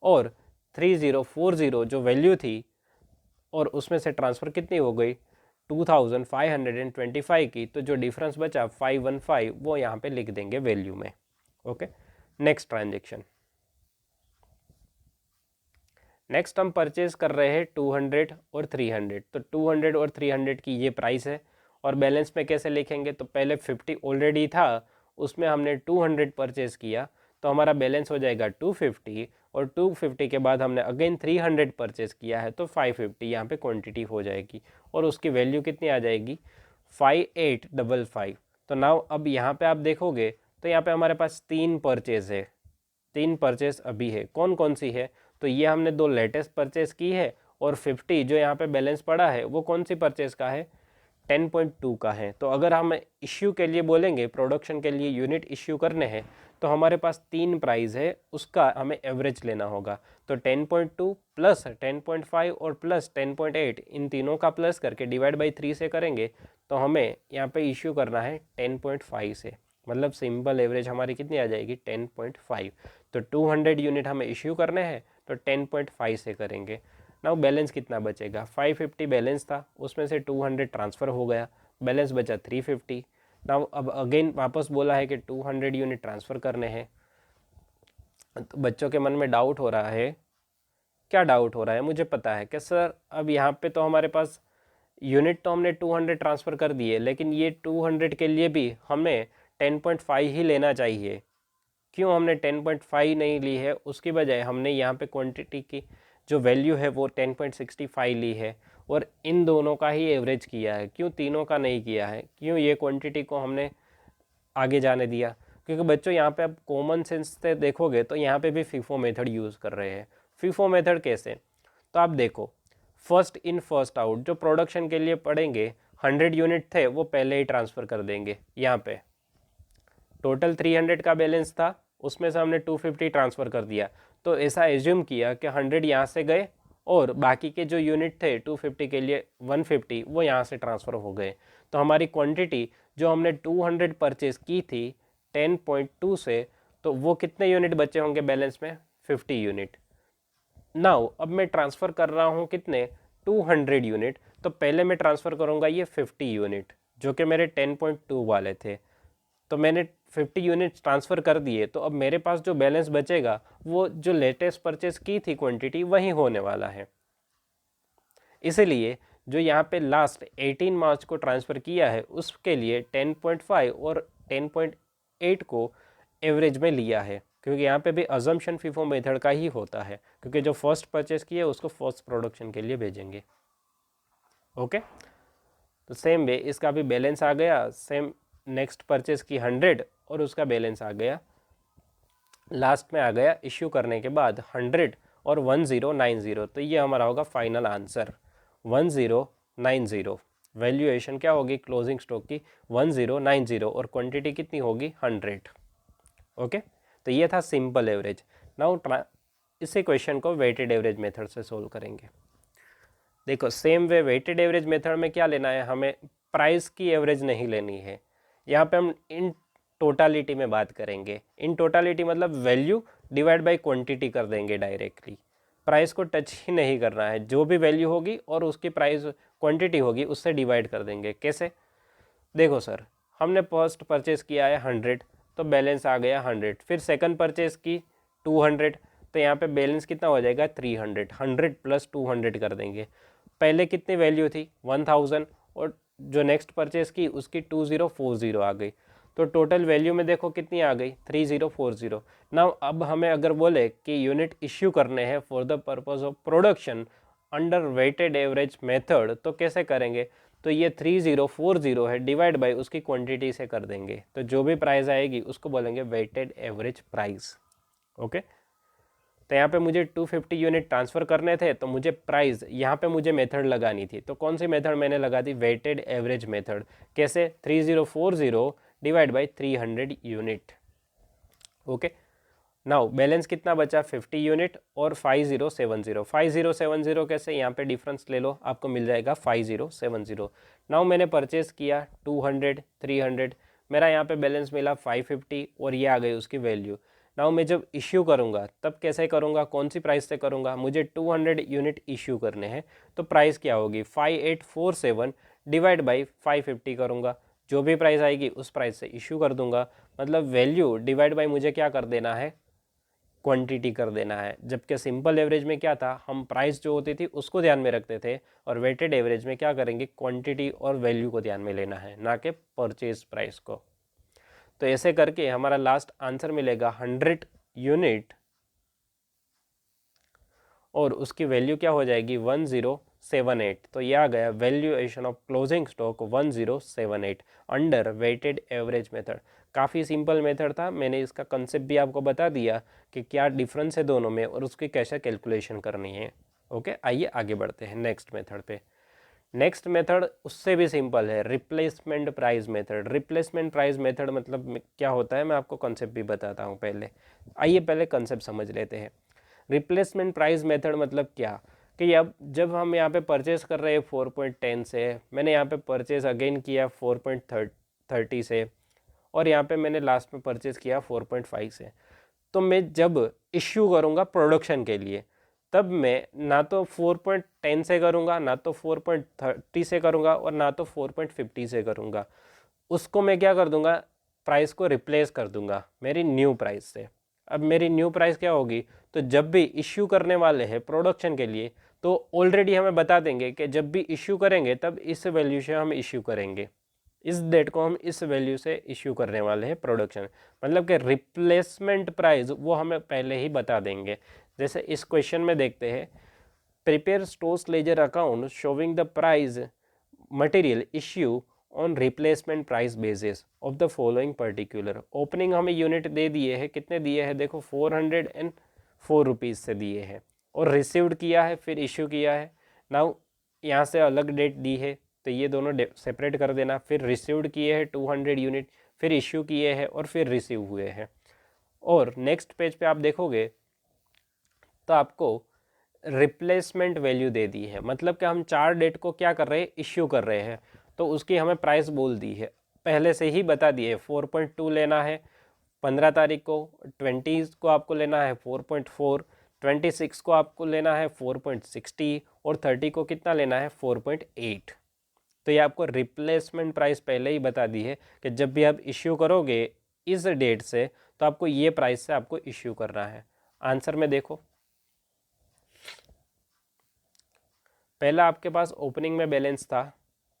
और 3040 जो वैल्यू थी और उसमें से ट्रांसफ़र कितनी हो गई, 2525 की, तो जो डिफरेंस बचा 515 वो यहाँ पे लिख देंगे वैल्यू में। Okay, next transaction. नेक्स्ट हम परचेज कर रहे हैं 200 और 300, तो 200 और 300 की ये प्राइस है। और बैलेंस में कैसे लिखेंगे, तो पहले 50 ऑलरेडी था, उसमें हमने 200 परचेज किया, तो हमारा बैलेंस हो जाएगा 250। और 250 के बाद हमने अगेन 300 परचेज किया है, तो 550 यहाँ पे क्वांटिटी हो जाएगी और उसकी वैल्यू कितनी आ जाएगी, 5855। तो नाउ अब यहाँ पे आप देखोगे तो यहाँ पे हमारे पास 3 परचेज है, 3 परचेज अभी है। कौन कौन सी है, तो ये हमने 2 लेटेस्ट परचेज की है, और 50 जो यहाँ पे बैलेंस पड़ा है वो कौन सी परचेज का है, 10.2 का है। तो अगर हम इश्यू के लिए बोलेंगे, प्रोडक्शन के लिए यूनिट इश्यू करने हैं, तो हमारे पास 3 प्राइस है, उसका हमें एवरेज लेना होगा। तो 10.2 प्लस 10.5 और प्लस 10.8, इन तीनों का प्लस करके डिवाइड बाई 3 से करेंगे, तो हमें यहाँ पे इश्यू करना है 10.5 से, मतलब सिंपल एवरेज हमारी कितनी आ जाएगी, 10.5। तो 200 यूनिट हमें इश्यू करने हैं, तो 10.5 से करेंगे। नाउ बैलेंस कितना बचेगा, 550 बैलेंस था, उसमें से 200 ट्रांसफ़र हो गया, बैलेंस बचा 350। नाउ अब अगेन वापस बोला है कि 200 यूनिट ट्रांसफ़र करने हैं। तो बच्चों के मन में डाउट हो रहा है, क्या डाउट हो रहा है, मुझे पता है कि सर अब यहाँ पे तो हमारे पास यूनिट तो हमने 200 ट्रांसफ़र कर दिए, लेकिन ये 200 के लिए भी हमें 10.5 ही लेना चाहिए। क्यों हमने 10.5 नहीं ली है, उसकी बजाय हमने यहाँ पे क्वांटिटी की जो वैल्यू है वो 10.65 ली है, और इन दोनों का ही एवरेज किया है। क्यों तीनों का नहीं किया है, क्यों ये क्वांटिटी को हमने आगे जाने दिया, क्योंकि बच्चों यहाँ पे आप कॉमन सेंस से देखोगे तो यहाँ पे भी फीफो मेथड यूज़ कर रहे हैं। फीफो मेथड कैसे, तो आप देखो, फर्स्ट इन फर्स्ट आउट, जो प्रोडक्शन के लिए पड़ेंगे 100 यूनिट थे वो पहले ही ट्रांसफ़र कर देंगे। यहाँ पे टोटल 300 का बैलेंस था, उसमें से हमने 250 ट्रांसफ़र कर दिया, तो ऐसा एज्यूम किया कि 100 यहाँ से गए और बाकी के जो यूनिट थे 250 के लिए 150 वो यहाँ से ट्रांसफ़र हो गए। तो हमारी क्वांटिटी जो हमने 200 परचेज़ की थी 10.2 से, तो वो कितने यूनिट बचे होंगे बैलेंस में, 50 यूनिट। नाउ अब मैं ट्रांसफ़र कर रहा हूँ कितने, 200 यूनिट, तो पहले मैं ट्रांसफ़र करूँगा ये 50 यूनिट जो कि मेरे 10.2 वाले थे। तो मैंने 50 यूनिट्स ट्रांसफ़र कर दिए, तो अब मेरे पास जो बैलेंस बचेगा वो जो लेटेस्ट परचेस की थी क्वांटिटी वही होने वाला है। इसलिए जो यहाँ पे लास्ट 18 मार्च को ट्रांसफ़र किया है उसके लिए 10.5 और 10.8 को एवरेज में लिया है, क्योंकि यहाँ पे भी अजम्पशन फीफो मेथड का ही होता है, क्योंकि जो फर्स्ट परचेस किया उसको फर्स्ट प्रोडक्शन के लिए भेजेंगे। ओके, तो सेम वे इसका भी बैलेंस आ गया, सेम नेक्स्ट परचेस की 100 और उसका बैलेंस आ गया, लास्ट में आ गया इश्यू करने के बाद 100 और 1090। तो ये हमारा होगा फाइनल आंसर 1090। वैल्यूएशन क्या होगी क्लोजिंग स्टॉक की, 1090, और क्वांटिटी कितनी होगी 100। ओके, तो ये था सिंपल एवरेज। नाउ इसी क्वेश्चन को वेटेड एवरेज मेथड से सोल्व करेंगे। देखो same way weighted average method में क्या लेना है, हमें प्राइस की एवरेज नहीं लेनी है। यहाँ पे हम इन टोटालिटी में बात करेंगे। इन टोटालिटी मतलब वैल्यू डिवाइड बाय क्वांटिटी कर देंगे डायरेक्टली, प्राइस को टच ही नहीं करना है। जो भी वैल्यू होगी और उसकी प्राइस क्वांटिटी होगी उससे डिवाइड कर देंगे। कैसे, देखो सर हमने फर्स्ट परचेस किया है 100, तो बैलेंस आ गया 100। फिर सेकंड परचेस की 200, तो यहाँ पे बैलेंस कितना हो जाएगा 300। 100 प्लस 200 कर देंगे। पहले कितनी वैल्यू थी 1000, और जो नेक्स्ट परचेस की उसकी 2040 आ गई, तो टोटल वैल्यू में देखो कितनी आ गई 3040। नाउ अब हमें अगर बोले कि यूनिट इश्यू करने हैं for the purpose of production under weighted average method, तो कैसे करेंगे, तो ये 3040 है, डिवाइड बाय उसकी क्वांटिटी से कर देंगे, तो जो भी प्राइस आएगी उसको बोलेंगे वेटेड एवरेज प्राइस। ओके, तो यहाँ पे मुझे 250 यूनिट ट्रांसफ़र करने थे, तो मुझे प्राइस यहाँ पे मुझे मेथड लगानी थी, तो कौन सी मेथड मैंने लगा दी, वेटेड एवरेज मेथड। कैसे, 3040 divide by 300 unit. Okay, now balance कितना बचा 50 यूनिट और 5070। 5070 कैसे, यहाँ पे डिफरेंस ले लो, आपको मिल जाएगा 5070। नाउ मैंने परचेस किया 200 300, मेरा यहाँ पे बैलेंस मिला 550 और ये आ गई उसकी वैल्यू। नाउ मैं जब इश्यू करूँगा तब कैसे करूँगा, कौन सी प्राइस से करूँगा, मुझे 200 यूनिट इश्यू करने हैं, तो प्राइस क्या होगी 5847 डिवाइड बाई 550 करूँगा, जो भी प्राइस आएगी उस प्राइस से इश्यू कर दूंगा। मतलब वैल्यू डिवाइड बाई मुझे क्या कर देना है, क्वांटिटी कर देना है। जबकि सिंपल एवरेज में क्या था, हम प्राइस जो होती थी उसको ध्यान में रखते थे, और वेटेड एवरेज में क्या करेंगे, क्वांटिटी और वैल्यू को ध्यान में लेना है, ना कि परचेज प्राइस को। तो ऐसे करके हमारा लास्ट आंसर मिलेगा 100 यूनिट और उसकी वैल्यू क्या हो जाएगी 1078। तो यह आ गया valuation of closing stock 1078 under weighted average method. काफ़ी सिंपल मेथड था, मैंने इसका कंसेप्ट भी आपको बता दिया कि क्या डिफरेंस है दोनों में और उसकी कैसे कैलकुलेशन करनी है। ओके, आइए आगे बढ़ते हैं नेक्स्ट मेथड पे। नेक्स्ट मेथड उससे भी सिंपल है, replacement price method. Replacement price method मतलब क्या होता है, मैं आपको कंसेप्ट भी बताता हूँ। पहले आइए पहले कंसेप्ट समझ लेते हैं। रिप्लेसमेंट प्राइस मेथड मतलब क्या, कि अब जब हम यहाँ पे परचेस कर रहे हैं 4.10 से, मैंने यहाँ पे परचेस अगेन किया 4.30 से, और यहाँ पे मैंने लास्ट में परचेस किया 4.5 से, तो मैं जब इश्यू करूँगा प्रोडक्शन के लिए तब मैं ना तो 4.10 से करूँगा, ना तो 4.30 से करूँगा, और ना तो 4.50 से करूँगा। उसको मैं क्या कर दूँगा, प्राइस को रिप्लेस कर दूँगा मेरी न्यू प्राइस से। अब मेरी न्यू प्राइस क्या होगी, तो जब भी इश्यू करने वाले हैं प्रोडक्शन के लिए तो ऑलरेडी हमें बता देंगे कि जब भी इश्यू करेंगे तब इस वैल्यू से हम इश्यू करेंगे, इस डेट को हम इस वैल्यू से इश्यू करने वाले हैं प्रोडक्शन। मतलब कि रिप्लेसमेंट प्राइस वो हमें पहले ही बता देंगे। जैसे इस क्वेश्चन में देखते हैं, prepare stores ledger account showing the price material issue on replacement price basis of the following particular. Opening हमें यूनिट दे दिए हैं, कितने दिए हैं देखो 404 रुपीज़ से दिए हैं, और रिसीव्ड किया है फिर इश्यू किया है। नाउ यहाँ से अलग डेट दी है तो ये दोनों सेपरेट कर देना। फिर रिसीव्ड किए हैं 200 यूनिट, फिर इश्यू किए हैं और फिर रिसीव हुए हैं। और नेक्स्ट पेज पे आप देखोगे तो आपको रिप्लेसमेंट वैल्यू दे दी है, मतलब कि हम 4 डेट को क्या कर रहे हैं, इश्यू कर रहे हैं, तो उसकी हमें प्राइस बोल दी है, पहले से ही बता दिए। 4.2 लेना है 15 तारीख को, 20 को आपको लेना है 4.4, 26 को आपको लेना है 4.60, और 30 को कितना लेना है 4.8। तो ये आपको रिप्लेसमेंट प्राइस पहले ही बता दी है कि जब भी आप इश्यू करोगे इस डेट से तो आपको ये प्राइस से आपको इश्यू करना है। आंसर में देखो, पहला आपके पास ओपनिंग में बैलेंस था,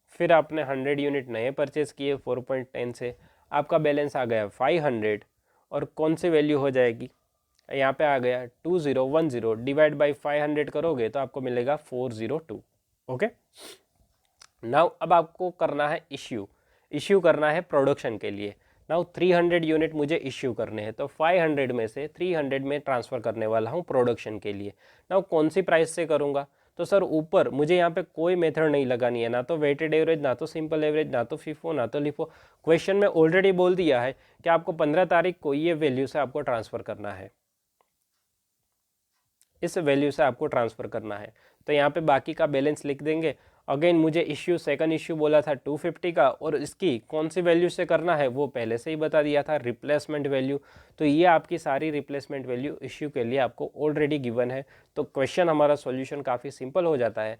फिर आपने 100 यूनिट नए परचेज किए 4.10 से, आपका बैलेंस आ गया 500, और कौन सी वैल्यू हो जाएगी, यहाँ पे आ गया 2010 डिवाइड बाई 500 करोगे तो आपको मिलेगा 402। ओके, नाउ अब आपको करना है इश्यू करना है प्रोडक्शन के लिए। नाउ 300 यूनिट मुझे इश्यू करने हैं, तो 500 में से 300 में ट्रांसफ़र करने वाला हूँ प्रोडक्शन के लिए। नाउ कौन सी प्राइस से करूँगा, तो सर ऊपर मुझे यहाँ पे कोई मेथड नहीं लगानी है, ना तो वेटेड एवरेज, ना तो सिंपल एवरेज, ना तो फीफो, ना तो लिफो। क्वेश्चन में ऑलरेडी बोल दिया है कि आपको 15 तारीख को ये वैल्यू से आपको ट्रांसफ़र करना है, इस वैल्यू से आपको ट्रांसफ़र करना है। तो यहाँ पे बाकी का बैलेंस लिख देंगे। अगेन मुझे सेकंड इश्यू बोला था 250 का, और इसकी कौन सी वैल्यू से करना है वो पहले से ही बता दिया था, रिप्लेसमेंट वैल्यू। तो ये आपकी सारी रिप्लेसमेंट वैल्यू इश्यू के लिए आपको ऑलरेडी गिवन है। तो क्वेश्चन हमारा सॉल्यूशन काफ़ी सिंपल हो जाता है।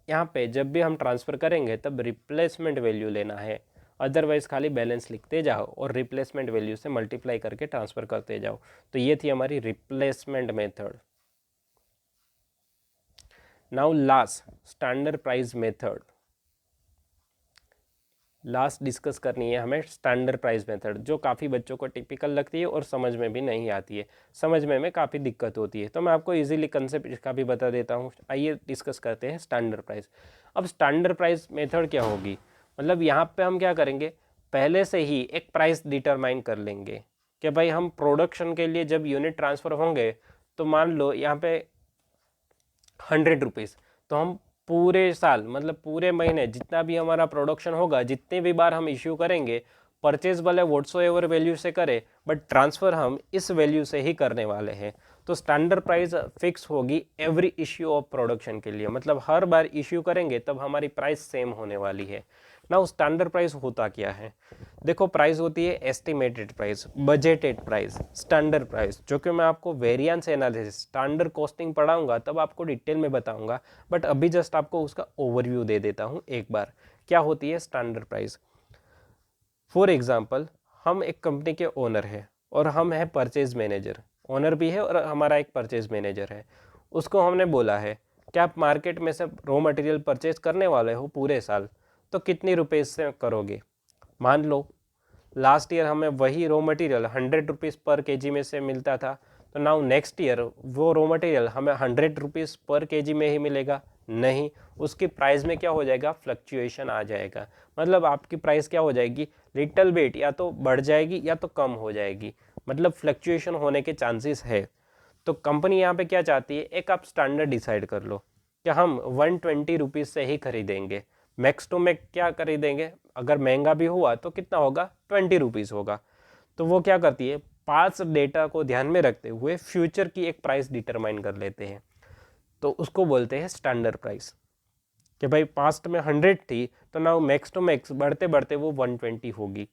यहाँ पे जब भी हम ट्रांसफ़र करेंगे तब रिप्लेसमेंट वैल्यू लेना है, अदरवाइज़ खाली बैलेंस लिखते जाओ और रिप्लेसमेंट वैल्यू से मल्टीप्लाई करके ट्रांसफ़र करते जाओ। तो ये थी हमारी replacement method. Now last standard price method, last discuss करनी है हमें स्टैंडर्ड प्राइस मेथड, जो काफ़ी बच्चों को टिपिकल लगती है और समझ में भी नहीं आती है, समझने में काफ़ी दिक्कत होती है। तो मैं आपको इजीली कंसेप्ट इसका भी बता देता हूँ। आइए डिस्कस करते हैं स्टैंडर्ड प्राइस। अब स्टैंडर्ड प्राइस मेथड क्या होगी, मतलब यहाँ पे हम क्या करेंगे, पहले से ही एक प्राइस डिटरमाइन कर लेंगे कि भाई हम प्रोडक्शन के लिए जब यूनिट ट्रांसफ़र होंगे तो मान लो यहाँ पे 100 रुपीज़, तो हम पूरे साल मतलब पूरे महीने जितना भी हमारा प्रोडक्शन होगा, जितने भी बार हम इश्यू करेंगे, परचेज वाले व्हाट्सोएवर वैल्यू से करें, बट ट्रांसफ़र हम इस वैल्यू से ही करने वाले हैं। तो स्टैंडर्ड प्राइस फिक्स होगी एवरी इश्यू ऑफ प्रोडक्शन के लिए, मतलब हर बार इश्यू करेंगे तब हमारी प्राइस सेम होने वाली है ना। स्टैंडर्ड प्राइस होता क्या है, देखो प्राइस होती है estimated price, budgeted price, standard price, जो कि मैं आपको वेरिएंस एनालिसिस स्टैंडर्ड कॉस्टिंग पढ़ाऊंगा तब आपको डिटेल में बताऊंगा, बट अभी जस्ट आपको उसका ओवरव्यू दे देता हूं एक बार। क्या होती है स्टैंडर्ड प्राइस? फॉर एग्जाम्पल, हम एक कंपनी के ओनर हैं और हम हैं परचेज मैनेजर, ओनर भी है और हमारा एक परचेज मैनेजर है। उसको हमने बोला है कि आप मार्केट में से रॉ मटेरियल परचेज करने वाले हो पूरे साल, तो कितनी रुपए से करोगे। मान लो लास्ट ईयर हमें वही रॉ मटेरियल 100 रुपीज़ पर केजी में से मिलता था, तो नाउ नेक्स्ट ईयर वो रॉ मटेरियल हमें 100 रुपीज़ पर केजी में ही मिलेगा? नहीं, उसकी प्राइस में क्या हो जाएगा, फ्लक्चुएशन आ जाएगा। मतलब आपकी प्राइस क्या हो जाएगी, लिटिल बिट या तो बढ़ जाएगी या तो कम हो जाएगी, मतलब फ्लक्चुएशन होने के चांसेस है। तो कंपनी यहाँ पे क्या चाहती है, एक आप स्टैंडर्ड डिसाइड कर लो कि हम 120 रुपीज़ से ही खरीदेंगे, मैक्स टू मैक्स क्या खरीदेंगे, अगर महंगा भी हुआ तो कितना होगा, 20 रुपीज़ होगा। तो वो क्या करती है, पास्ट डेटा को ध्यान में रखते हुए फ्यूचर की एक प्राइस डिटरमाइन कर लेते हैं, तो उसको बोलते हैं स्टैंडर्ड प्राइस। कि भाई पास्ट में 100 थी, तो नाउ मैक्स टू मैक्स बढ़ते बढ़ते वो 120 होगी,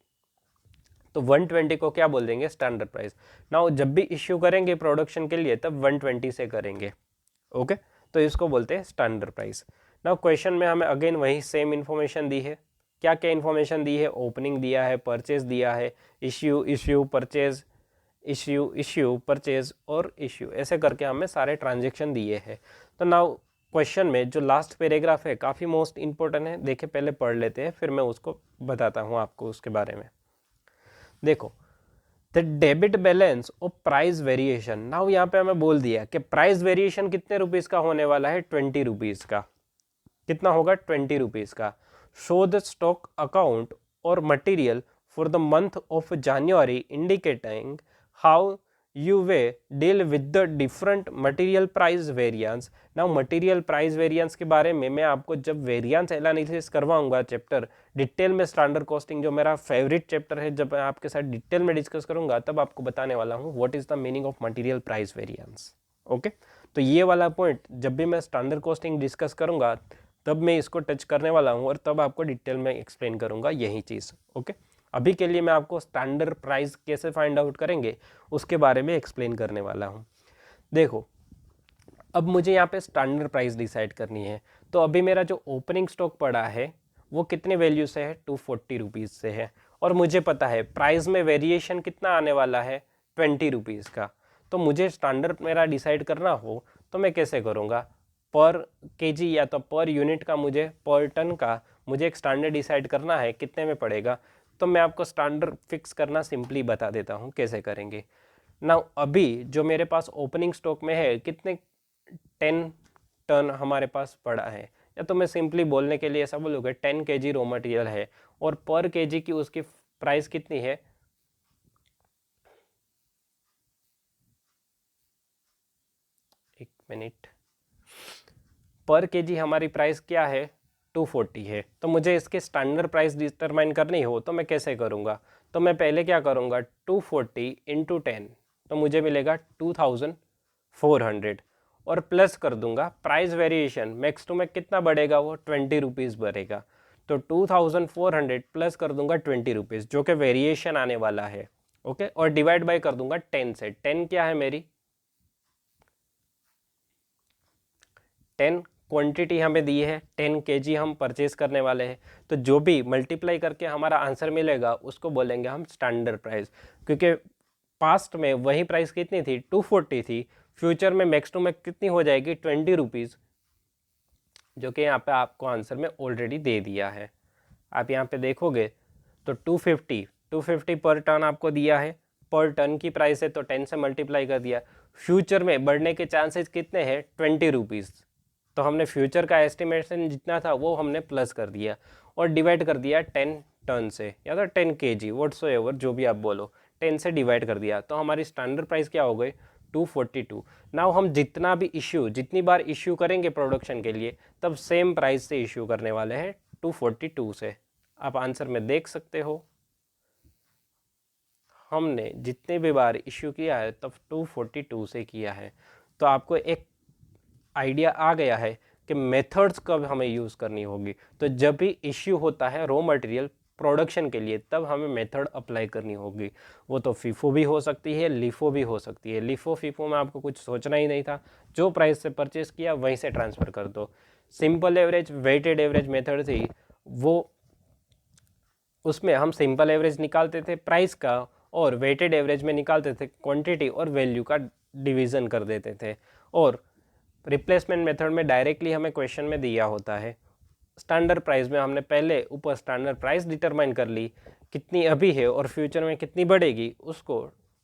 तो 120 को क्या बोल देंगे, स्टैंडर्ड प्राइस। नाउ जब भी इश्यू करेंगे प्रोडक्शन के लिए तब 120 से करेंगे, ओके, तो इसको बोलते हैं स्टैंडर्ड प्राइस। नाउ क्वेश्चन में हमें अगेन वही सेम इन्फॉर्मेशन दी है। क्या क्या इन्फॉर्मेशन दी है, ओपनिंग दिया है, परचेज दिया है, issue issue purchase, issue issue purchase और इश्यू, ऐसे करके हमें सारे ट्रांजेक्शन दिए हैं। तो नाउ क्वेश्चन में जो लास्ट पैराग्राफ है काफ़ी मोस्ट इंपॉर्टेंट है, देखिए पहले पढ़ लेते हैं फिर मैं उसको बताता हूँ आपको उसके बारे में। देखो, द डेबिट बैलेंस और प्राइस वेरिएशन। नाउ यहाँ पे हमें बोल दिया कि प्राइस वेरिएशन कितने रुपीज़ का होने वाला है, 20 रुपीज़ का। कितना होगा, 20 रुपीज़ का। शो द स्टॉक अकाउंट और material for the month of January indicating how you will deal with the different material price variance। now material price variance के बारे में मैं आपको जब वेरिएंस एनालिसिस करवाऊंगा चैप्टर डिटेल में, स्टैंडर्ड कॉस्टिंग जो मेरा फेवरेट चैप्टर है, जब मैं आपके साथ डिटेल में डिस्कस करूंगा तब आपको बताने वाला हूं what is the meaning of material price variance. Okay, तो ये वाला पॉइंट जब भी मैं स्टैंडर्ड कॉस्टिंग डिस्कस करूंगा तब मैं इसको टच करने वाला हूँ और तब आपको डिटेल में एक्सप्लेन करूंगा यही चीज़। ओके, अभी के लिए मैं आपको स्टैंडर्ड प्राइस कैसे फाइंड आउट करेंगे उसके बारे में एक्सप्लेन करने वाला हूं। देखो, अब मुझे यहाँ पे स्टैंडर्ड प्राइस डिसाइड करनी है, तो अभी मेरा जो ओपनिंग स्टॉक पड़ा है वो कितने वैल्यू से है, 240 रुपीज़ से है, और मुझे पता है प्राइस में वेरिएशन कितना आने वाला है, 20 रुपीज़ का। तो मुझे स्टैंडर्ड मेरा डिसाइड करना हो तो मैं कैसे करूँगा, पर केजी या तो पर यूनिट का, मुझे पर टन का मुझे एक स्टैंडर्ड डिसाइड करना है कितने में पड़ेगा। तो मैं आपको स्टैंडर्ड फिक्स करना सिंपली बता देता हूँ कैसे करेंगे। ना अभी जो मेरे पास ओपनिंग स्टॉक में है कितने, 10 टन हमारे पास पड़ा है, या तो मैं सिंपली बोलने के लिए ऐसा बोलूँगा 10 केजी रॉ मटेरियल है और पर केजी की उसकी प्राइस कितनी है, एक मिनट, पर केजी हमारी प्राइस क्या है, 240 है। तो मुझे इसके स्टैंडर्ड प्राइस डिटरमाइन करनी हो तो मैं कैसे करूँगा, तो मैं पहले क्या करूँगा, 240 इंटू 10, तो मुझे मिलेगा 2400, और प्लस कर दूंगा price variation, max to max कितना बढ़ेगा, वो 20 रुपीज़ बढ़ेगा। तो 2400 प्लस कर दूंगा 20 रुपीज़ जो कि वेरिएशन आने वाला है। ओके, और डिवाइड बाय कर दूंगा 10 से। 10 क्या है मेरी, 10 क्वांटिटी हमें दी है, 10 केजी हम परचेज करने वाले हैं, तो जो भी मल्टीप्लाई करके हमारा आंसर मिलेगा उसको बोलेंगे हम स्टैंडर्ड प्राइस। क्योंकि पास्ट में वही प्राइस कितनी थी, 240 थी, फ्यूचर में मैक्स टू मैक्स कितनी हो जाएगी, 20 रुपीज़, जो कि यहाँ पे आपको आंसर में ऑलरेडी दे दिया है। आप यहाँ पे देखोगे तो 250 पर टन आपको दिया है, पर टन की प्राइस है तो 10 से मल्टीप्लाई कर दिया। फ्यूचर में बढ़ने के चांसेस कितने हैं, 20 रुपीज़, तो हमने फ्यूचर का एस्टिमेशन जितना था वो हमने प्लस कर दिया और डिवाइड कर दिया 10 टन से या तो 10 केजी व्हाट्सोएवर जो भी आप बोलो, 10 से डिवाइड कर दिया, तो हमारी स्टैंडर्ड प्राइस क्या हो गई, 242। नाउ हम जितना भी इश्यू, जितनी बार इश्यू करेंगे प्रोडक्शन के लिए तब सेम प्राइस से इश्यू करने वाले हैं, 242 से। आप आंसर में देख सकते हो हमने जितने भी बार इश्यू किया है तब 242 से किया है। तो आपको एक आइडिया आ गया है कि मेथड्स कब हमें यूज़ करनी होगी। तो जब भी इश्यू होता है रॉ मटेरियल प्रोडक्शन के लिए तब हमें मेथड अप्लाई करनी होगी। वो तो फीफो भी हो सकती है, लिफो भी हो सकती है। लिफो फीफो में आपको कुछ सोचना ही नहीं था, जो प्राइस से परचेस किया वहीं से ट्रांसफ़र कर दो। Simple average weighted average method थी, वो उसमें हम सिंपल एवरेज निकालते थे प्राइस का और वेटेड एवरेज में निकालते थे क्वांटिटी और वैल्यू का डिवीज़न कर देते थे। और रिप्लेसमेंट मेथड में डायरेक्टली हमें क्वेश्चन में दिया होता है। स्टैंडर्ड प्राइस में हमने पहले ऊपर स्टैंडर्ड प्राइस डिटरमाइन कर ली कितनी अभी है और फ्यूचर में कितनी बढ़ेगी, उसको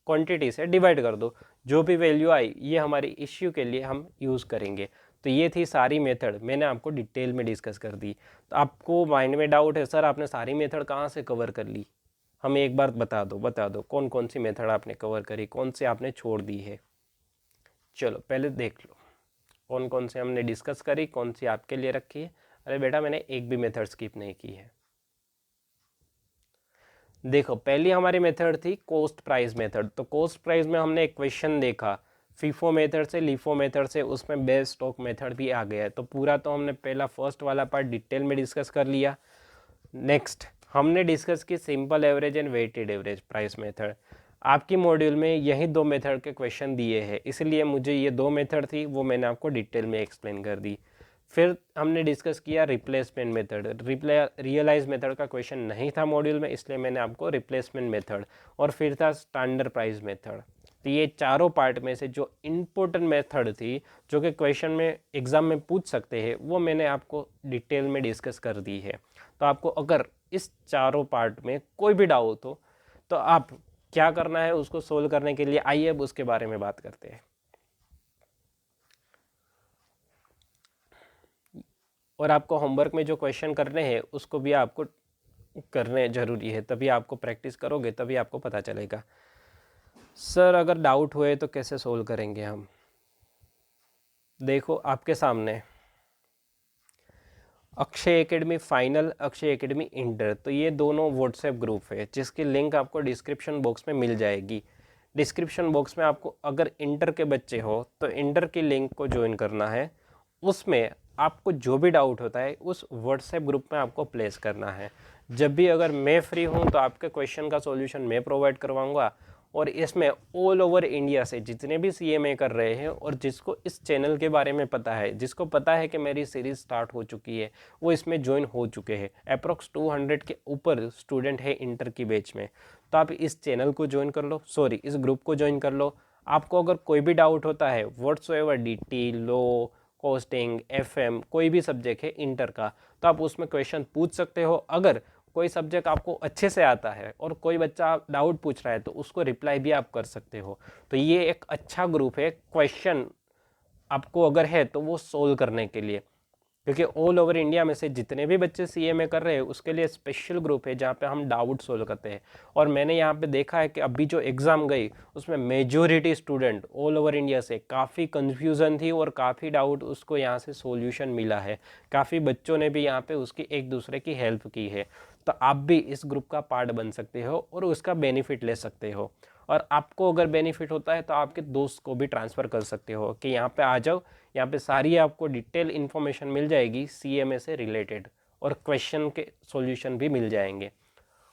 क्वांटिटी से डिवाइड कर दो, जो भी वैल्यू आई ये हमारी इश्यू के लिए हम यूज़ करेंगे। तो ये थी सारी मेथड, मैंने आपको डिटेल में डिस्कस कर दी। तो आपको माइंड में डाउट है सर आपने सारी मेथड कहाँ से कवर कर ली, हमें एक बार बता दो कौन कौन सी मेथड आपने कवर करी, कौन सी आपने छोड़ दी है। चलो पहले देख लो कौन कौन से हमने डिस्कस करी, कौन सी आपके लिए रखी है। अरे बेटा मैंने एक भी मेथड स्किप नहीं की है। देखो पहली हमारी मेथड थी कॉस्ट प्राइस मेथड। तो कॉस्ट प्राइस में हमने एक क्वेश्चन देखा फीफो मेथड से लिफो मेथड से, उसमें बेस स्टॉक मेथड भी आ गया है। तो पूरा तो हमने पहला फर्स्ट वाला पार्ट डिटेल में डिस्कस कर लिया। नेक्स्ट हमने डिस्कस की simple average and weighted average price method. आपकी मॉड्यूल में यही दो मेथड के क्वेश्चन दिए हैं, इसलिए मुझे ये दो मेथड थी वो मैंने आपको डिटेल में एक्सप्लेन कर दी। फिर हमने डिस्कस किया रिप्लेसमेंट मेथड। रियलाइज मेथड का क्वेश्चन नहीं था मॉड्यूल में, इसलिए मैंने आपको रिप्लेसमेंट मेथड, और फिर था स्टैंडर्ड प्राइस मेथड। तो ये चारों पार्ट में से जो इम्पोर्टेंट मेथड थी जो कि क्वेश्चन में एग्जाम में पूछ सकते हैं वो मैंने आपको डिटेल में डिस्कस कर दी है। तो आपको अगर इस चारों पार्ट में कोई भी डाउट हो तो आप क्या करना है उसको सोल्व करने के लिए आइए अब उसके बारे में बात करते हैं। और आपको होमवर्क में जो क्वेश्चन करने हैं उसको भी आपको करने ज़रूरी है, तभी आपको प्रैक्टिस करोगे तभी आपको पता चलेगा। सर अगर डाउट हुए तो कैसे सोल्व करेंगे हम। देखो आपके सामने Akshay academy final, Akshay academy inter, तो ये दोनों व्हाट्सएप ग्रुप है जिसकी लिंक आपको डिस्क्रिप्शन बॉक्स में मिल जाएगी। डिस्क्रिप्शन बॉक्स में आपको अगर इंटर के बच्चे हो तो इंटर की लिंक को ज्वाइन करना है। उसमें आपको जो भी डाउट होता है उस व्हाट्सएप ग्रुप में आपको प्लेस करना है। जब भी अगर मैं फ्री हूँ तो आपके क्वेश्चन का सॉल्यूशन मैं प्रोवाइड करवाऊँगा। और इसमें ऑल ओवर इंडिया से जितने भी सीएमए कर रहे हैं और जिसको इस चैनल के बारे में पता है, जिसको पता है कि मेरी सीरीज़ स्टार्ट हो चुकी है, वो इसमें ज्वाइन हो चुके हैं। अप्रॉक्स 200 के ऊपर स्टूडेंट है इंटर की बैच में। तो आप इस चैनल को ज्वाइन कर लो, सॉरी इस ग्रुप को ज्वाइन कर लो। आपको अगर कोई भी डाउट होता है whatsoever DT, law, costing, FM, कोई भी सब्जेक्ट है इंटर का, तो आप उसमें क्वेश्चन पूछ सकते हो। अगर कोई सब्जेक्ट आपको अच्छे से आता है और कोई बच्चा डाउट पूछ रहा है तो उसको रिप्लाई भी आप कर सकते हो। तो ये एक अच्छा ग्रुप है क्वेश्चन आपको अगर है तो वो सोल्व करने के लिए, क्योंकि ऑल ओवर इंडिया में से जितने भी बच्चे सीएमए कर रहे हैं उसके लिए स्पेशल ग्रुप है जहाँ पे हम डाउट सोल्व करते हैं। और मैंने यहाँ पे देखा है कि अभी जो एग्ज़ाम गई उसमें majority student all over India से, काफ़ी कन्फ्यूज़न थी और काफ़ी डाउट उसको यहाँ से सॉल्यूशन मिला है। काफ़ी बच्चों ने भी यहाँ पे उसकी एक दूसरे की हेल्प की है। तो आप भी इस ग्रुप का पार्ट बन सकते हो और उसका बेनिफिट ले सकते हो। और आपको अगर बेनिफिट होता है तो आपके दोस्त को भी ट्रांसफ़र कर सकते हो कि यहाँ पे आ जाओ, यहाँ पे सारी आपको डिटेल इन्फॉर्मेशन मिल जाएगी सीएमए से रिलेटेड और क्वेश्चन के सॉल्यूशन भी मिल जाएंगे।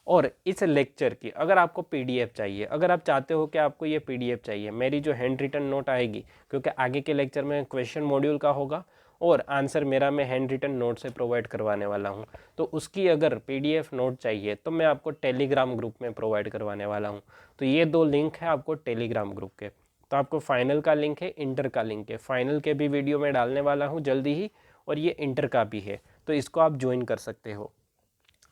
और इस लेक्चर की अगर आपको पीडीएफ चाहिए, अगर आप चाहते हो कि आपको ये पीडीएफ चाहिए, मेरी जो हैंड रिटन नोट आएगी, क्योंकि आगे के लेक्चर में क्वेश्चन मॉड्यूल का होगा और आंसर मेरा मैं हैंड रिटन नोट से प्रोवाइड करवाने वाला हूँ। तो उसकी अगर पीडीएफ नोट चाहिए तो मैं आपको टेलीग्राम ग्रुप में प्रोवाइड करवाने वाला हूँ। तो ये दो लिंक है आपको टेलीग्राम ग्रुप के। तो आपको फाइनल का लिंक है, इंटर का लिंक है। फाइनल के भी वीडियो में डालने वाला हूँ जल्दी ही, और ये इंटर का भी है, तो इसको आप ज्वाइन कर सकते हो।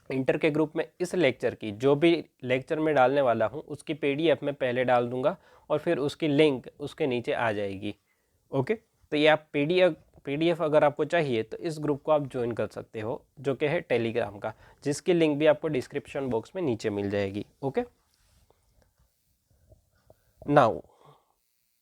इंटर के ग्रुप में इस लेक्चर की जो भी लेक्चर में डालने वाला हूँ उसकी पीडीएफ मैं पहले डाल दूंगा और फिर उसकी लिंक उसके नीचे आ जाएगी। ओके, तो ये आप पीडीएफ अगर आपको चाहिए तो इस ग्रुप को आप ज्वाइन कर सकते हो जो कि है टेलीग्राम का, जिसकी लिंक भी आपको डिस्क्रिप्शन बॉक्स में नीचे मिल जाएगी। ओके, नाउ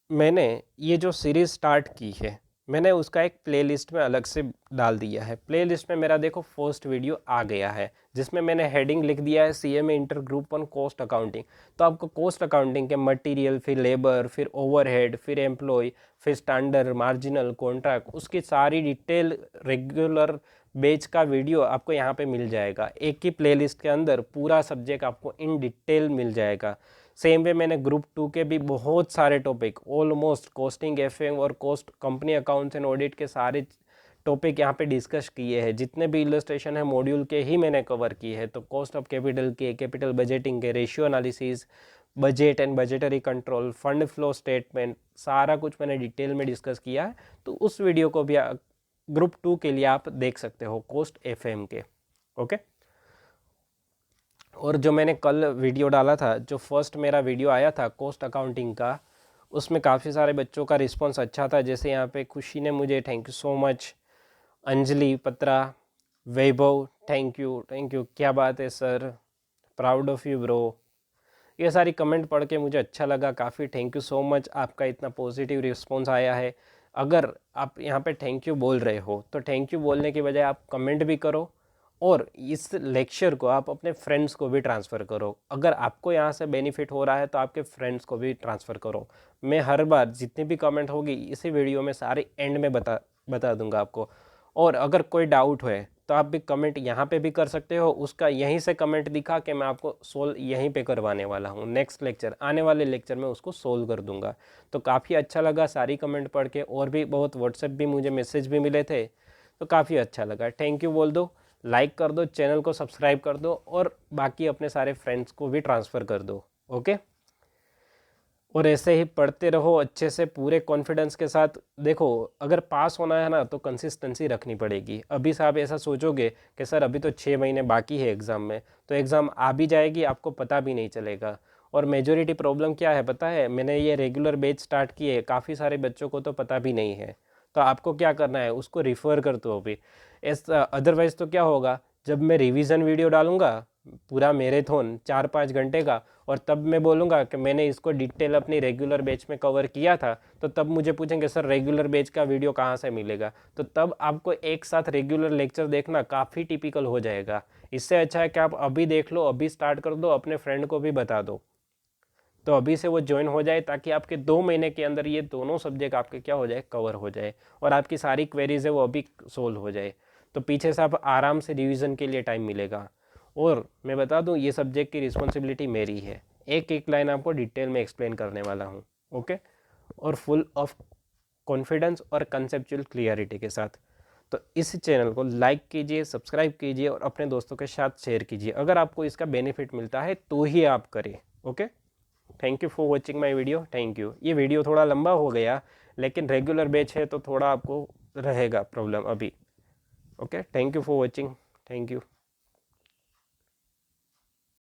मैंने ये जो सीरीज़ स्टार्ट की है मैंने उसका एक प्लेलिस्ट में अलग से डाल दिया है। प्लेलिस्ट में मेरा देखो फर्स्ट वीडियो आ गया है, जिसमें मैंने हेडिंग लिख दिया है CMA inter group 1 cost accounting. तो आपको कॉस्ट अकाउंटिंग के मटेरियल, फिर लेबर, फिर ओवरहेड, फिर एम्प्लॉय, फिर स्टैंडर्ड, मार्जिनल, कॉन्ट्रैक्ट, उसकी सारी डिटेल रेगुलर बेच का वीडियो आपको यहाँ पे मिल जाएगा। एक ही प्लेलिस्ट के अंदर पूरा सब्जेक्ट आपको इन डिटेल मिल जाएगा। सेम वे मैंने ग्रुप 2 के भी बहुत सारे टॉपिक, ऑलमोस्ट कॉस्टिंग, FM और cost, company accounts and audit के सारे टॉपिक यहाँ पे डिस्कस किए हैं। जितने भी इलस्ट्रेशन है मॉड्यूल के ही मैंने कवर किए हैं। तो कॉस्ट ऑफ कैपिटल के, कैपिटल बजटिंग के, ratio analysis, budget and budgetary control, fund flow statement, सारा कुछ मैंने डिटेल में डिस्कस किया है। तो उस वीडियो को भी ग्रुप 2 के लिए आप देख सकते हो, कॉस्ट FM के। ओके। और जो मैंने कल वीडियो डाला था, जो फर्स्ट मेरा वीडियो आया था कॉस्ट अकाउंटिंग का, उसमें काफ़ी सारे बच्चों का रिस्पांस अच्छा था। जैसे यहाँ पे खुशी ने मुझे thank you so much, Anjali, पत्रा, वैभव, थैंक यू, क्या बात है sir, proud of you bro. ये सारी कमेंट पढ़ के मुझे अच्छा लगा, काफ़ी थैंक यू सो मच, आपका इतना पॉजिटिव रिस्पॉन्स आया है। अगर आप यहाँ पे थैंक यू बोल रहे हो तो थैंक यू बोलने की बजाय आप कमेंट भी करो, और इस लेक्चर को आप अपने फ्रेंड्स को भी ट्रांसफ़र करो। अगर आपको यहाँ से बेनिफिट हो रहा है तो आपके फ्रेंड्स को भी ट्रांसफ़र करो। मैं हर बार जितनी भी कमेंट होगी इसी वीडियो में सारे एंड में बता दूंगा आपको। और अगर कोई डाउट है तो आप भी कमेंट यहाँ पे भी कर सकते हो, उसका यहीं से कमेंट दिखा के मैं आपको सोल्व यहीं पे करवाने वाला हूँ। नेक्स्ट लेक्चर, आने वाले लेक्चर में उसको सोल्व कर दूंगा। तो काफ़ी अच्छा लगा सारी कमेंट पढ़ के, और भी बहुत व्हाट्सएप भी मुझे मैसेज भी मिले थे, तो काफ़ी अच्छा लगा। थैंक यू बोल दो, लाइक कर दो, चैनल को सब्सक्राइब कर दो, और बाकी अपने सारे फ्रेंड्स को भी ट्रांसफ़र कर दो। ओके। और ऐसे ही पढ़ते रहो अच्छे से, पूरे कॉन्फिडेंस के साथ। देखो, अगर पास होना है ना तो कंसिस्टेंसी रखनी पड़ेगी। अभी से आप ऐसा सोचोगे कि सर अभी तो 6 महीने बाकी है एग्ज़ाम में, तो एग्ज़ाम आ भी जाएगी, आपको पता भी नहीं चलेगा। और मेजॉरिटी प्रॉब्लम क्या है पता है, मैंने ये रेगुलर बैच स्टार्ट किए, काफ़ी सारे बच्चों को तो पता भी नहीं है। तो आपको क्या करना है, उसको रिफ़र कर दो अभी। अदरवाइज़ तो क्या होगा, जब मैं रिवीजन वीडियो डालूंगा पूरा मैराथन 4-5 घंटे का, और तब मैं बोलूँगा कि मैंने इसको डिटेल अपनी रेगुलर बैच में कवर किया था, तो तब मुझे पूछेंगे सर रेगुलर बैच का वीडियो कहाँ से मिलेगा। तो तब आपको एक साथ रेगुलर लेक्चर देखना काफ़ी टिपिकल हो जाएगा। इससे अच्छा है कि आप अभी देख लो, अभी स्टार्ट कर दो, अपने फ्रेंड को भी बता दो, तो अभी से वो ज्वाइन हो जाए, ताकि आपके 2 महीने के अंदर ये दोनों सब्जेक्ट आपके क्या हो जाए, कवर हो जाए, और आपकी सारी क्वेरीज है वो अभी सोल्व हो जाए। तो पीछे से आप आराम से रिवीजन के लिए टाइम मिलेगा। और मैं बता दूं, ये सब्जेक्ट की रिस्पॉन्सिबिलिटी मेरी है, एक एक लाइन आपको डिटेल में एक्सप्लेन करने वाला हूँ। ओके। और फुल ऑफ कॉन्फिडेंस और कंसेप्चुअल क्लियरिटी के साथ। तो इस चैनल को लाइक कीजिए, सब्सक्राइब कीजिए, और अपने दोस्तों के साथ शेयर कीजिए। अगर आपको इसका बेनिफिट मिलता है तो ही आप करें। Okay. Thank you for watching my video. Thank you. ये वीडियो थोड़ा लंबा हो गया, लेकिन रेगुलर बैच है तो थोड़ा आपको रहेगा प्रॉब्लम अभी। Okay. Thank you for watching. Thank you.